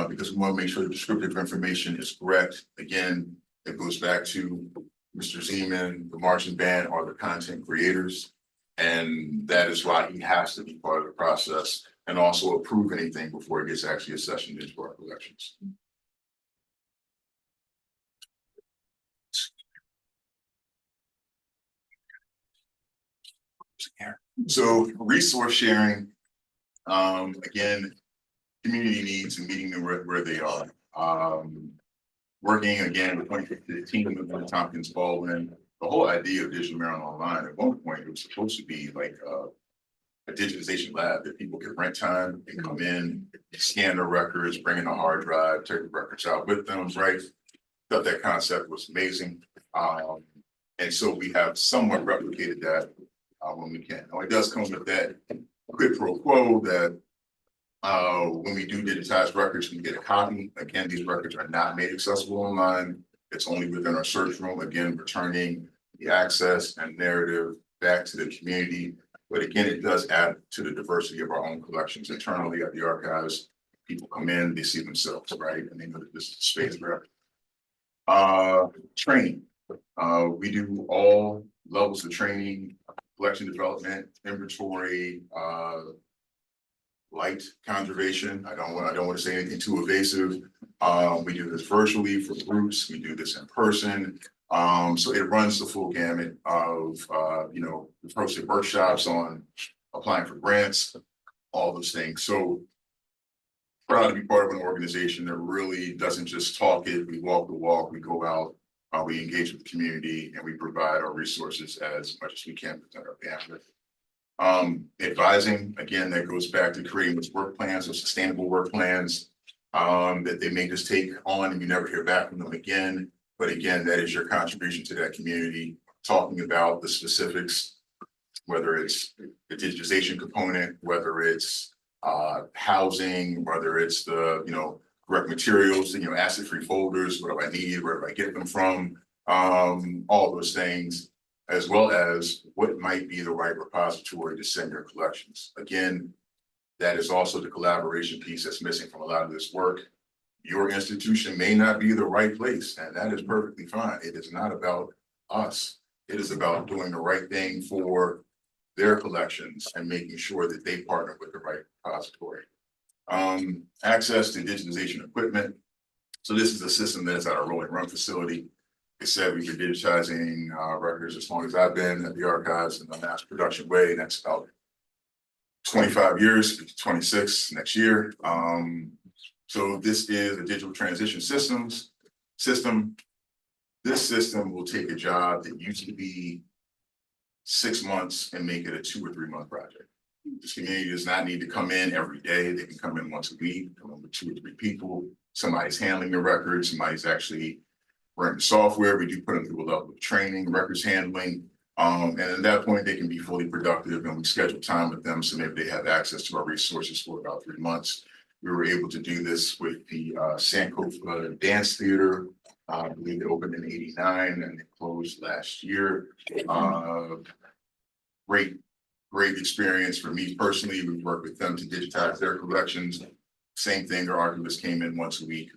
because we want to make sure the descriptive information is correct. Again, it goes back to Mr. Zeman, the marching band are the content creators, and that is why he has to be part of the process and also approve anything before it gets actually accessioned into our collections. So resource sharing, again, community needs and meeting them where they are. Working again with the team with Tompkins Baldwin, the whole idea of Digital Maryland Online, at one point it was supposed to be like a digitization lab that people could rent time and come in, scan their records, bring in a hard drive, take the records out with them, right? Thought that concept was amazing. And so we have somewhat replicated that when we can. Now it does come with that quid pro quo that when we do digitize records, we get a copy. Again, these records are not made accessible online. It's only within our search room, again, returning the access and narrative back to the community. But again, it does add to the diversity of our own collections internally at the archives. People come in, they see themselves, right? And they know that this is space for training. We do all levels of training, collection development, inventory, light conservation. I don't want to say anything too evasive. We do this virtually for groups. We do this in person. So it runs the full gamut of, we've hosted workshops on applying for grants, all those things. So proud to be part of an organization that really doesn't just talk it. We walk the walk, we go out, we engage with the community, and we provide our resources as much as we can within our bandwidth. Advising, again, that goes back to creating those work plans, those sustainable work plans, that they may just take on and you never hear back from them again. But again, that is your contribution to that community, talking about the specifics, whether it's the digitization component, whether it's housing, whether it's the, correct materials, asset-free folders, where do I need, where do I get them from, all those things, as well as what might be the right repository to send your collections. Again, that is also the collaboration piece that's missing from a lot of this work. Your institution may not be the right place, and that is perfectly fine. It is not about us. It is about doing the right thing for their collections and making sure that they partner with the right repository. Access to digitization equipment. So this is a system that's at our rolling run facility. They said we've been digitizing records as long as I've been at the archives in the mass production way, and that's about 25 years, 26 next year. So this is a digital transition system. This system will take a job that used to be 6 months and make it a 2 or 3 month project. This community does not need to come in every day. They can come in once a week, come in with 2 or 3 people. Somebody's handling the records, somebody's actually running the software. We do put them through a level of training, records handling. And at that point, they can be fully productive, and we schedule time with them so maybe they have access to our resources for about 3 months. We were able to do this with the Sankofa Dance Theater. I believe it opened in '89 and it closed last year. Great experience for me personally. We worked with them to digitize their collections. Same thing, their archivist came in once a week,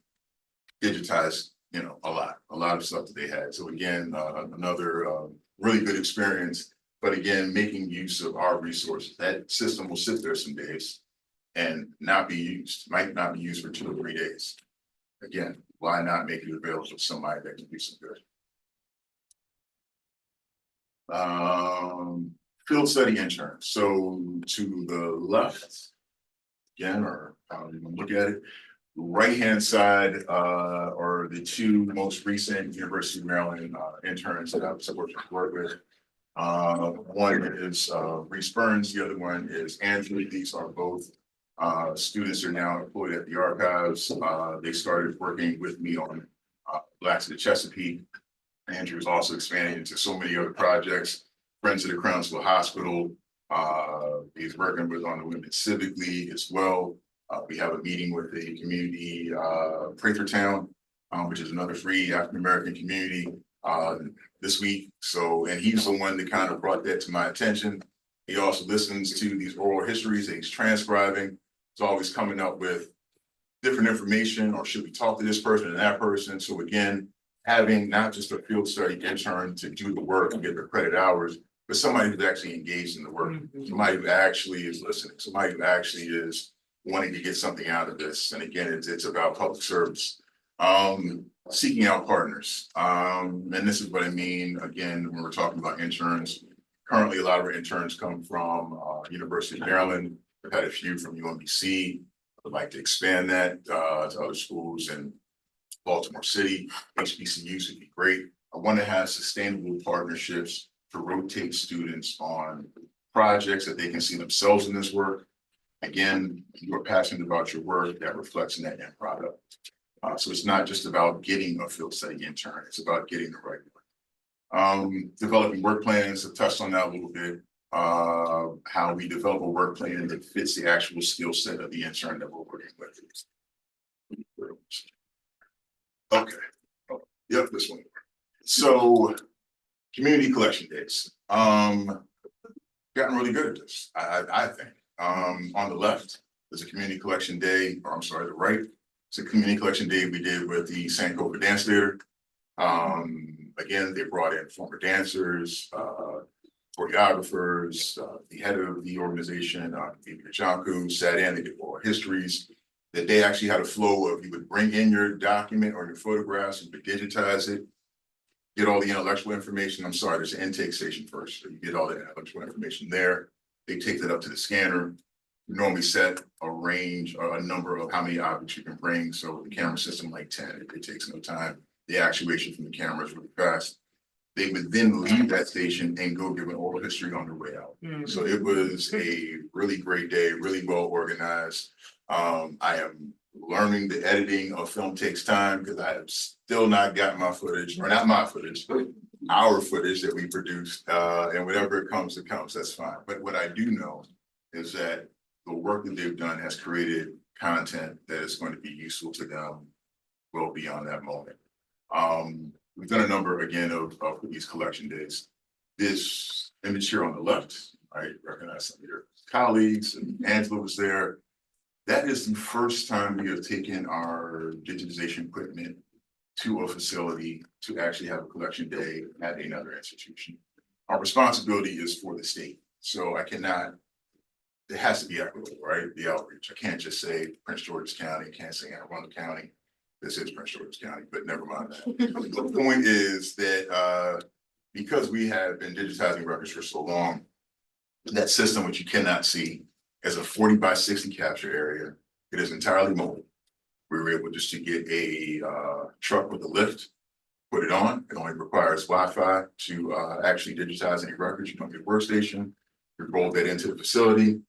digitized, a lot of stuff that they had. So again, another really good experience, but again, making use of our resources. That system will sit there some days and not be used, might not be used for 2 or 3 days. Again, why not make it available to somebody that can do some good? Field study interns. So to the left, again, or how you want to look at it, right-hand side are the 2 most recent University of Maryland interns that I was supposed to work with. One is Reese Burns, the other one is Andrew. These are both students are now employed at the archives. They started working with me on Blacks of the Chesapeake. Andrew is also expanding into so many other projects. Friends of the Crownsville Hospital. He's working with on the Women's Civic League as well. We have a meeting with the community, Prathertown, which is another free African-American community this week. So, and he's the one that kind of brought that to my attention. He also listens to these oral histories that he's transcribing. He's always coming up with different information, or should we talk to this person and that person? So again, having not just a field study intern to do the work and get the credit hours, but somebody who's actually engaged in the work, somebody who actually is listening, somebody who actually is wanting to get something out of this. And again, it's about public service. Seeking out partners. And this is what I mean, again, when we're talking about interns. Currently, a lot of our interns come from University of Maryland. We've had a few from UMBC. I'd like to expand that to other schools in Baltimore City. HBCUs would be great. I want to have sustainable partnerships to rotate students on projects that they can see themselves in this work. Again, you are passionate about your work, that reflects in that end product. So it's not just about getting a field study intern, it's about getting the right one. Developing work plans, I've touched on that a little bit. How we develop a work plan that fits the actual skill set of the intern that we're working with. Okay, yep, this one. So community collection days. Gotten really good at this, I think. On the left, there's a community collection day, or I'm sorry, the right. It's a community collection day we did with the Sankofa Dance Theater. Again, they brought in former dancers, choreographers, the head of the organization, David Janku, sat in, they did oral histories. That they actually had a flow of, you would bring in your document or your photographs, you would digitize it, get all the intellectual information. I'm sorry, there's an intake station first. So you get all the intellectual information there. They take that up to the scanner. You normally set a range or a number of how many objects you can bring. So the camera system like 10, it takes no time. The actuation from the camera is really fast. They would then leave that station and go give an oral history on their way out. So it was a really great day, really well organized. I am learning the editing of film takes time because I have still not gotten my footage, or not my footage, but our footage that we produced, and whatever it comes, that's fine. But what I do know is that the work that they've done has created content that is going to be useful to them well beyond that moment. We've done a number again of these collection days. This image here on the left, I recognize some of your colleagues, and Angela was there. That is the first time we have taken our digitization equipment to a facility to actually have a collection day at another institution. Our responsibility is for the state. So I cannot, it has to be equitable, right? The outreach. I can't just say Prince George's County, I can't say Anne Arundel County. This is Prince George's County, but never mind that. The point is that because we have been digitizing records for so long, that system, which you cannot see, as a 40 by 60 capture area. It is entirely mobile. We were able just to get a truck with a lift, put it on. It only requires Wi-Fi to actually digitize any records. You don't get a workstation. We rolled that into the facility.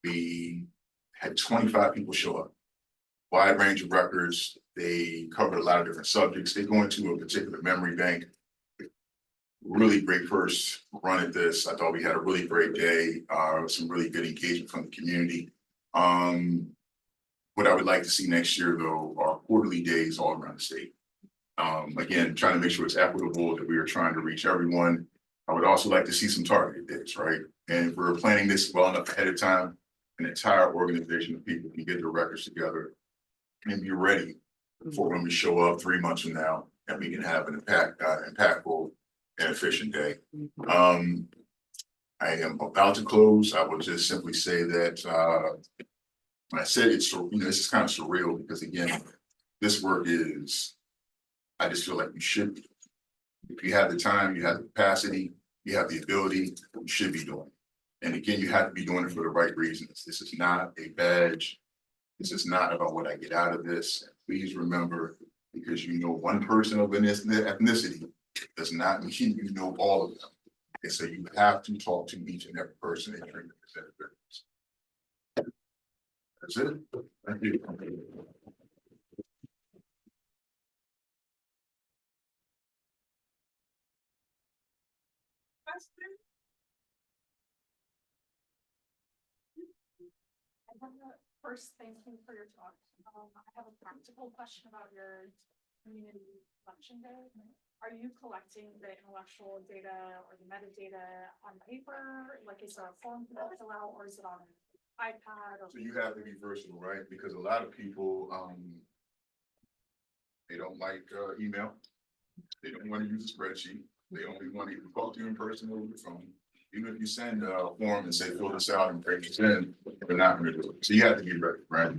We had 25 people show up. Wide range of records. They covered a lot of different subjects. They go into a particular memory bank. Really great first run at this. I thought we had a really great day, some really good engagement from the community. What I would like to see next year though are quarterly days all around the state. Again, trying to make sure it's equitable, that we are trying to reach everyone. I would also like to see some targeted days, right? And if we're planning this well enough ahead of time, an entire organization of people can get their records together and be ready for when we show up 3 months from now, and we can have an impactful and efficient day. I am about to close. I will just simply say that when I said it's, this is kind of surreal because again, this work is, I just feel like you should be. If you have the time, you have the capacity, you have the ability, you should be doing it. And again, you have to be doing it for the right reasons. This is not a badge. This is not about what I get out of this. Please remember, because you know one person of an ethnicity does not mean you know all of them. And so you have to talk to each and every person and bring them. That's it. Thank you. First, thank you for your talk. I have a practical question about your community collection day. Are you collecting the intellectual data or the metadata on paper? Like, is there a form for that to fill out, or is it on an iPad? Or So you have to be versatile, right? Because a lot of people, they don't like email. They don't want to use a spreadsheet. They only want to talk to you in person over the phone. Even if you send a form and say, fill this out and break this in, they're not going to do it. So you have to be ready, right?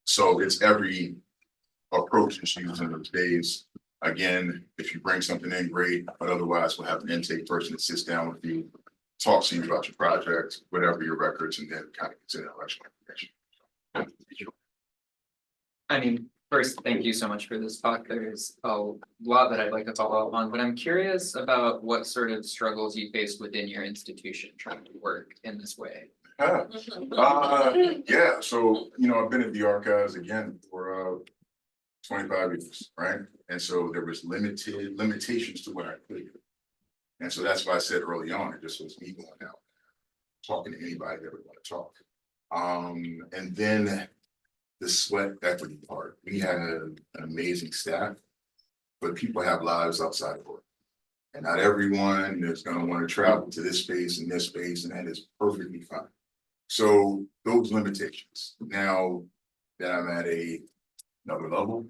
So it's every approach that's used in those days. Again, if you bring something in, great, but otherwise we'll have an intake person that sits down with you, talks to you about your project, whatever your records, and then kind of gets in intellectual information. I mean, first, thank you so much for this talk. There's a lot that I'd like to follow up on, but I'm curious about what sort of struggles you faced within your institution trying to work in this way. Yeah, so, I've been at the archives again for 25 years, right? And so there was limitations to what I could do. And so that's why I said early on, it just was me going out, talking to anybody that would want to talk. And then the sweat equity part, we had an amazing staff, but people have lives outside of work. And not everyone is going to want to travel to this space and this space, and that is perfectly fine. So those limitations. Now that I'm at another level,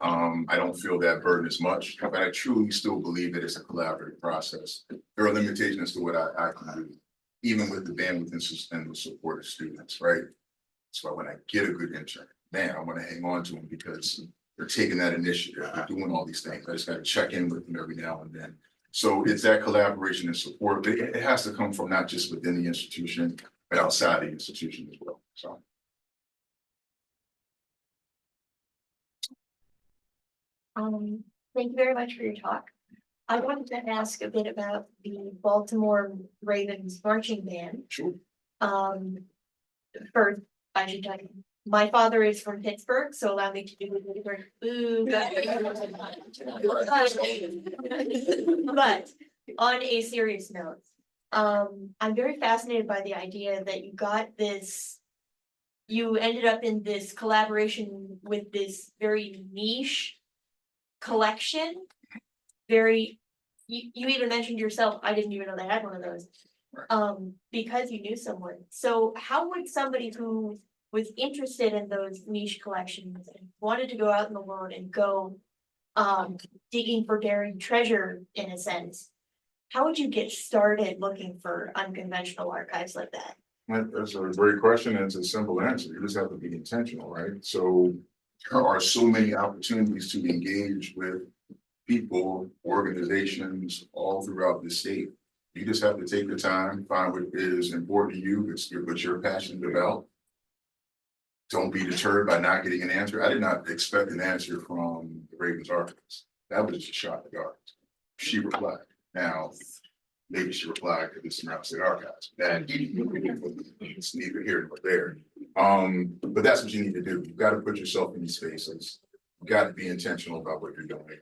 I don't feel that burden as much, but I truly still believe that it's a collaborative process. There are limitations to what I can do, even with the bandwidth and the support of students, right? So when I get a good intern, man, I want to hang on to them because they're taking that initiative, they're doing all these things. I just got to check in with them every now and then. So it's that collaboration and support, but it has to come from not just within the institution, but outside the institution as well, so. Thank you very much for your talk. I wanted to ask a bit about the Baltimore Ravens marching band. Sure. First, I should tell you, my father is from Pittsburgh, so allow me to do a Pittsburgh boo. But on a serious note, I'm very fascinated by the idea that you got this. You ended up in this collaboration with this very niche collection. You even mentioned yourself, I didn't even know they had one of those. Because you knew someone. So how would somebody who was interested in those niche collections and wanted to go out in the world and go digging for buried treasure in a sense, how would you get started looking for unconventional archives like that? That's a great question, and it's a simple answer. You just have to be intentional, right? So there are so many opportunities to engage with people, organizations all throughout the state. You just have to take the time, find what is important to you, what you're passionate about. Don't be deterred by not getting an answer. I did not expect an answer from the Ravens archivist. That was just a shot in the dark. She replied. Now, maybe she replied to this Maryland State Archives. That it's neither here nor there. But that's what you need to do. You've got to put yourself in these spaces. You've got to be intentional about what you're doing.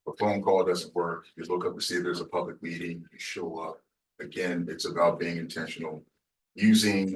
A phone call doesn't work. You look up to see if there's a public meeting, you show up. Again, it's about being intentional, using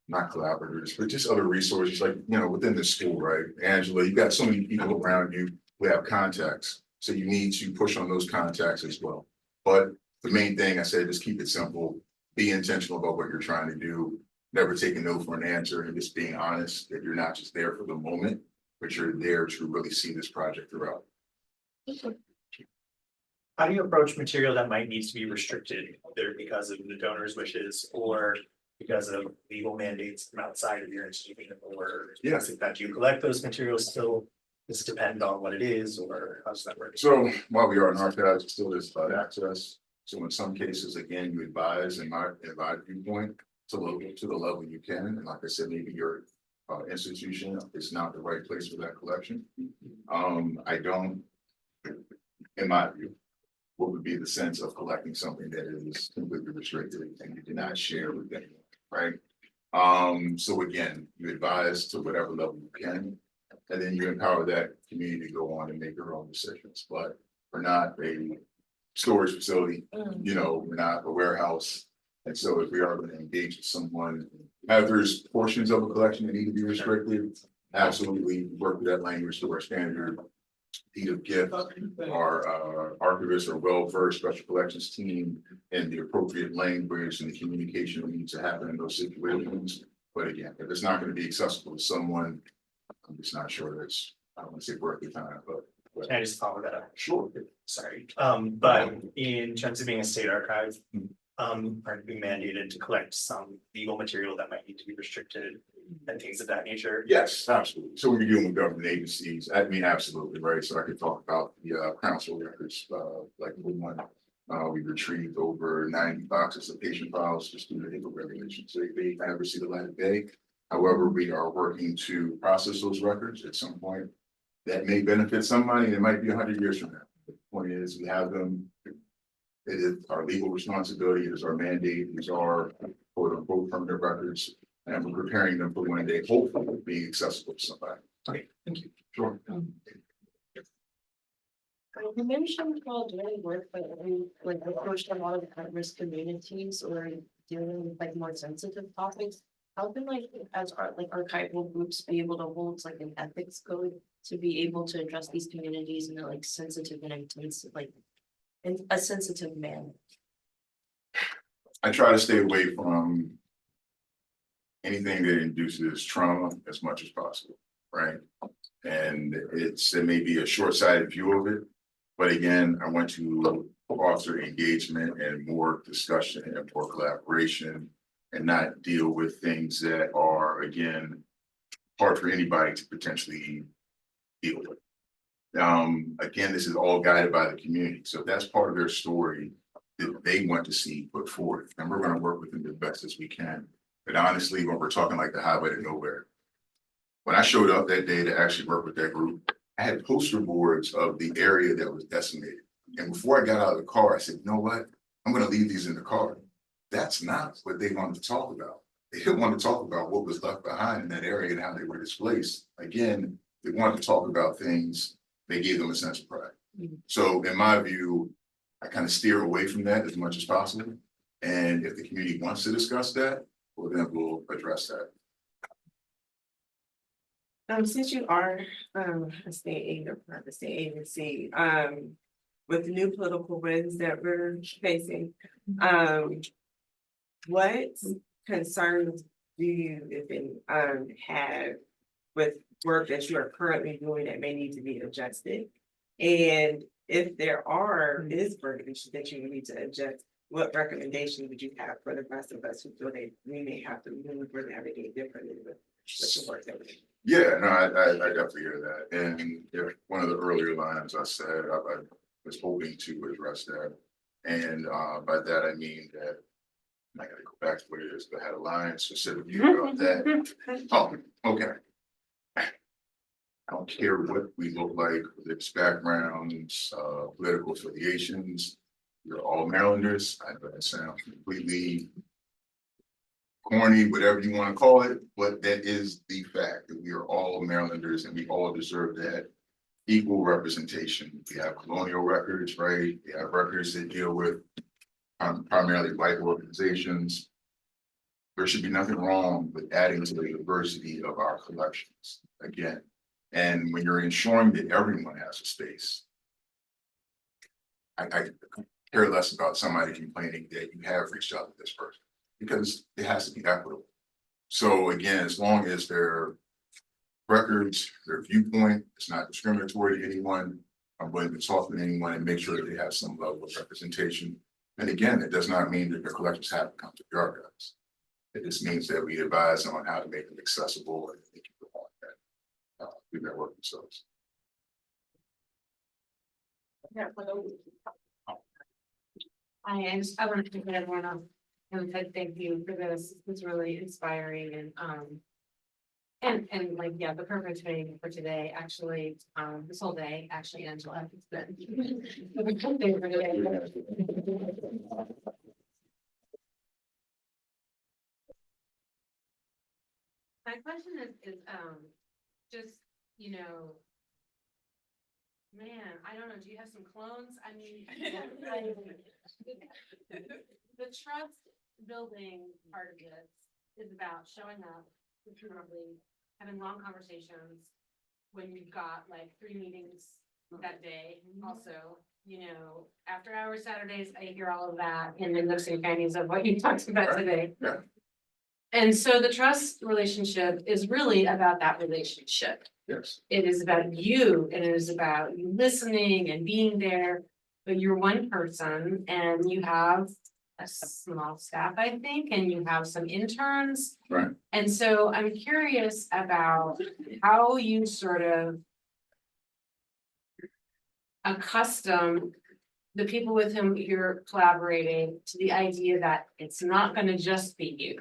not collaborators, but just other resources like, within the school, right? Angela, you got so many people around you who have contacts. So you need to push on those contacts as well. But the main thing I said, just keep it simple, be intentional about what you're trying to do, never take a no for an answer, and just being honest that you're not just there for the moment, but you're there to really see this project throughout. How do you approach material that might need to be restricted, either because of the donor's wishes or because of legal mandates from outside of your institution, or Yes. like that? Do you collect those materials still? Does it depend on what it is, or how does that work? So while we are in archives, it still is about access. So in some cases, again, you advise in my viewpoint to the level you can. And like I said, maybe your institution is not the right place for that collection. I don't, in my view, what would be the sense of collecting something that is completely restricted and you do not share with anyone, right? So again, you advise to whatever level you can, and then you empower that community to go on and make their own decisions. But we're not a storage facility, we're not a warehouse. And so if we are going to engage with someone, if there's portions of a collection that need to be restricted, absolutely work with that language to our standard deed of gift. Our archivists are well-versed special collections team in the appropriate language and the communication that needs to happen in those situations. But again, if it's not going to be accessible to someone, I'm just not sure that's, I don't want to say worth the time, but. Can I just follow that up? Sure. Sorry, but in terms of being a state archive, aren't we mandated to collect some legal material that might need to be restricted and things of that nature? Yes, absolutely. So we're dealing with government agencies. I mean, absolutely, right? So I could talk about the council records, like the one we retrieved over 90 boxes of patient files just due to legal regulations. So they never see the light of day. However, we are working to process those records at some point. That may benefit somebody, and it might be 100 years from now. The point is, we have them. It is our legal responsibility, it is our mandate, it is our quote unquote permanent records, and we're preparing them for one day, hopefully being accessible to somebody. Okay, thank you. Sure. You mentioned while doing work, but you like approached a lot of at-risk communities or dealing with like more sensitive topics. How can archival groups be able to hold like an ethics code to be able to address these communities in a like sensitive and intense, like in a sensitive manner? I try to stay away from anything that induces trauma as much as possible. right? And it may be a short-sighted view of it, but again, I want to foster engagement and more discussion and more collaboration and not deal with things that are, again, hard for anybody to potentially deal with. Again, this is all guided by the community. So if that's part of their story that they want to see put forth, and we're going to work with them the best as we can. But honestly, when we're talking like the highway to nowhere, when I showed up that day to actually work with that group, I had poster boards of the area that was decimated. And before I got out of the car, I said, you know what? I'm going to leave these in the car. That's not what they wanted to talk about. They didn't want to talk about what was left behind in that area and how they were displaced. Again, they wanted to talk about things. They gave them a sense of pride. So in my view, I kind of steer away from that as much as possible. And if the community wants to discuss that, well, then we'll address that. Since you are a state aid or private state agency, with the new political winds that we're facing, what concerns do you, if any, have with work that you are currently doing that may need to be adjusted? And if there is work that you need to adjust, what recommendations would you have for the rest of us who feel that we may have to move or navigate differently with the work that we're doing? Yeah, no, I definitely hear that. And if one of the earlier lines I said, I was hoping to address that. And by that, I mean that I gotta go back to what it is, but I had a line specifically about that. Oh, okay. I don't care what we look like, religious backgrounds, political affiliations. We're all Marylanders. I know that sounds completely corny, whatever you want to call it, but that is the fact that we are all Marylanders and we all deserve that equal representation. We have colonial records, right? We have records that deal with primarily white organizations. There should be nothing wrong with adding to the diversity of our collections again. And when you're ensuring that everyone has a space, I care less about somebody complaining that you have reached out to this person, because it has to be equitable. So again, as long as their records, their viewpoint, it's not discriminatory to anyone, I'm willing to talk to anyone and make sure that they have some level of representation. And again, it does not mean that their collections have to come to the archives. It just means that we advise them on how to make them accessible and they can go on that, do that work themselves. I want to thank everyone on and said thank you for this. It was really inspiring and like, yeah, the perfect thing for today, actually, this whole day, actually, Angela, it's been the good thing for today. My question is just, man, I don't know, do you have some clones? I mean, the trust building part of this is about showing up repeatedly, having long conversations when you've got like 3 meetings that day. Also, after hours Saturdays, I hear all of that and the nooks and crannies of what you talked about today. Yeah. And so the trust relationship is really about that relationship. Yes. It is about you, and it is about you listening and being there, but you're one person and you have a small staff, I think, and you have some interns. Right. And so I'm curious about how you sort of accustom the people with whom you're collaborating to the idea that it's not going to just be you.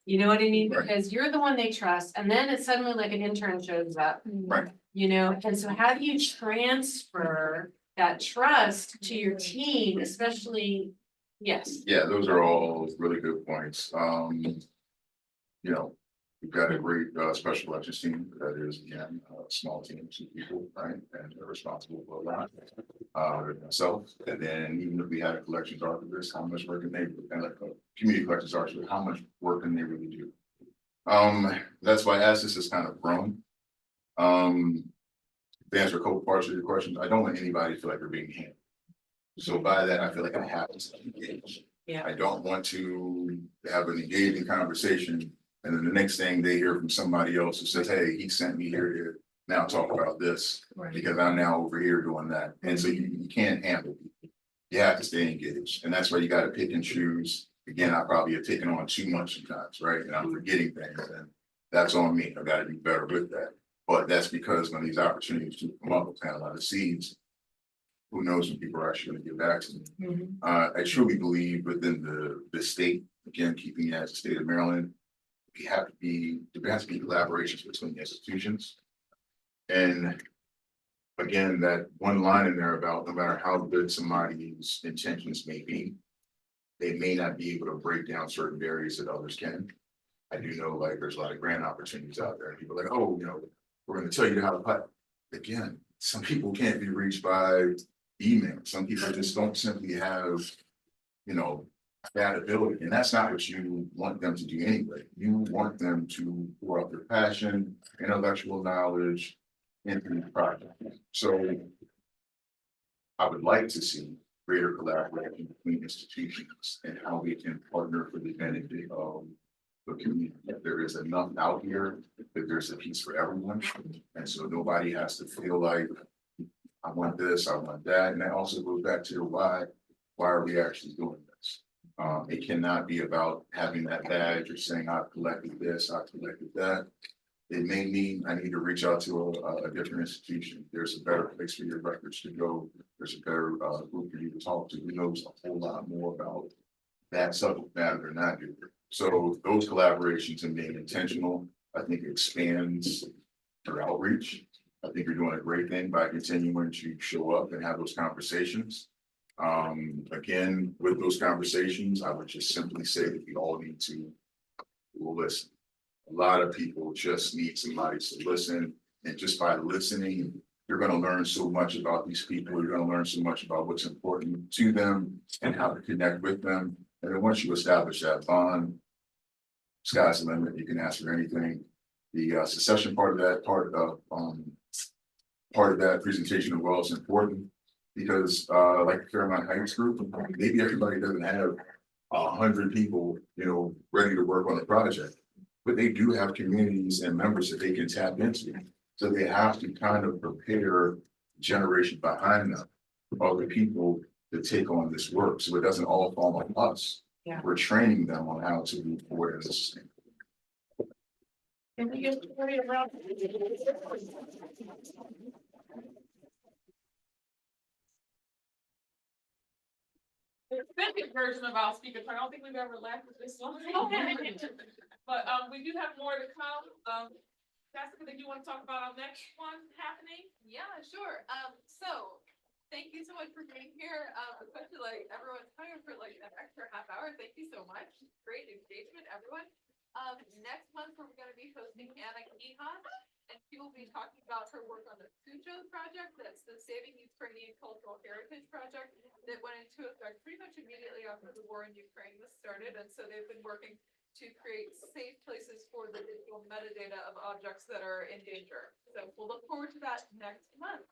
You know what I mean? Right. Because you're the one they trust, and then it's suddenly like an intern shows up. Right. And so how do you transfer that trust to your team, especially, yes. Yeah, those are all really good points. We've got a great special collections team that is, again, a small team of people, right? And they're responsible for a lot. Myself, and then even if we had a collections archivist, how much work can they do? And like a community collections archivist, how much work can they really do? That's why as this has kind of grown. To answer a couple parts of your questions, I don't want anybody to feel like they're being handled. So by that, I feel like I have to engage. Yeah. I don't want to have an engaging conversation And then the next thing they hear from somebody else who says, hey, he sent me here to now talk about this, because I'm now over here doing that. And so you can't handle it. You have to stay engaged, and that's why you gotta pick and choose. Again, I probably have taken on too much sometimes, right? And I'm forgetting things, and that's on me. I gotta do better with that. But that's because when these opportunities do come up, plant a lot of seeds. Who knows when people are actually gonna get back to me. I truly believe within the state, again, keeping it as the state of Maryland. There has to be collaborations between the institutions. And again, that one line in there about no matter how good somebody's intentions may be, they may not be able to break down certain barriers that others can. I do know, like, there's a lot of grant opportunities out there, and people are like, oh, we're gonna tell you how to put. Again, some people can't be reached by email. Some people just don't simply have, that ability, and that's not what you want them to do anyway. You want them to pour out their passion, intellectual knowledge into the project. So I would like to see greater collaboration between institutions and how we can partner for the benefit of the community. If there is enough out here, that there's a piece for everyone. And so nobody has to feel like, I want this, I want that. And that also goes back to the why. Why are we actually doing this? It cannot be about having that badge or saying I've collected this, I've collected that. It may mean I need to reach out to a different institution. There's a better place for your records to go. There's a better group for you to talk to who knows a whole lot more about that subject matter than I do. So those collaborations and being intentional, I think expands your outreach. I think you're doing a great thing by continuing to show up and have those conversations. Again, with those conversations, I would just simply say that we all need to listen. A lot of people just need somebody to listen, and just by listening, you're going to learn so much about these people. You're going to learn so much about what's important to them and how to connect with them. And then once you establish that bond, sky's the limit. You can ask for anything. The succession part of that presentation as well is important, because like the Fairmont Heights group, maybe everybody doesn't have 100 people, ready to work on the project, but they do have communities and members that they can tap into. So they have to kind of prepare generation behind them, other people to take on this work. So it doesn't all fall on us. Yeah. We're training them on how to move forward as a system. Can we get started around? The second version of our speaker, I don't think we've ever left with this one. But we do have more to come. Jessica, did you want to talk about our next one happening? Yeah, sure. So thank you so much for being here. Especially like everyone's coming for like an extra half hour. Thank you so much. Great engagement, everyone. Next month we're going to be hosting Anna Kehan, and she will be talking about her work on the Sujo project. That's the Saving Ukrainian Cultural Heritage project that went into effect pretty much immediately after the war in Ukraine was started. And so they've been working to create safe places for the digital metadata of objects that are in danger. So we'll look forward to that next month.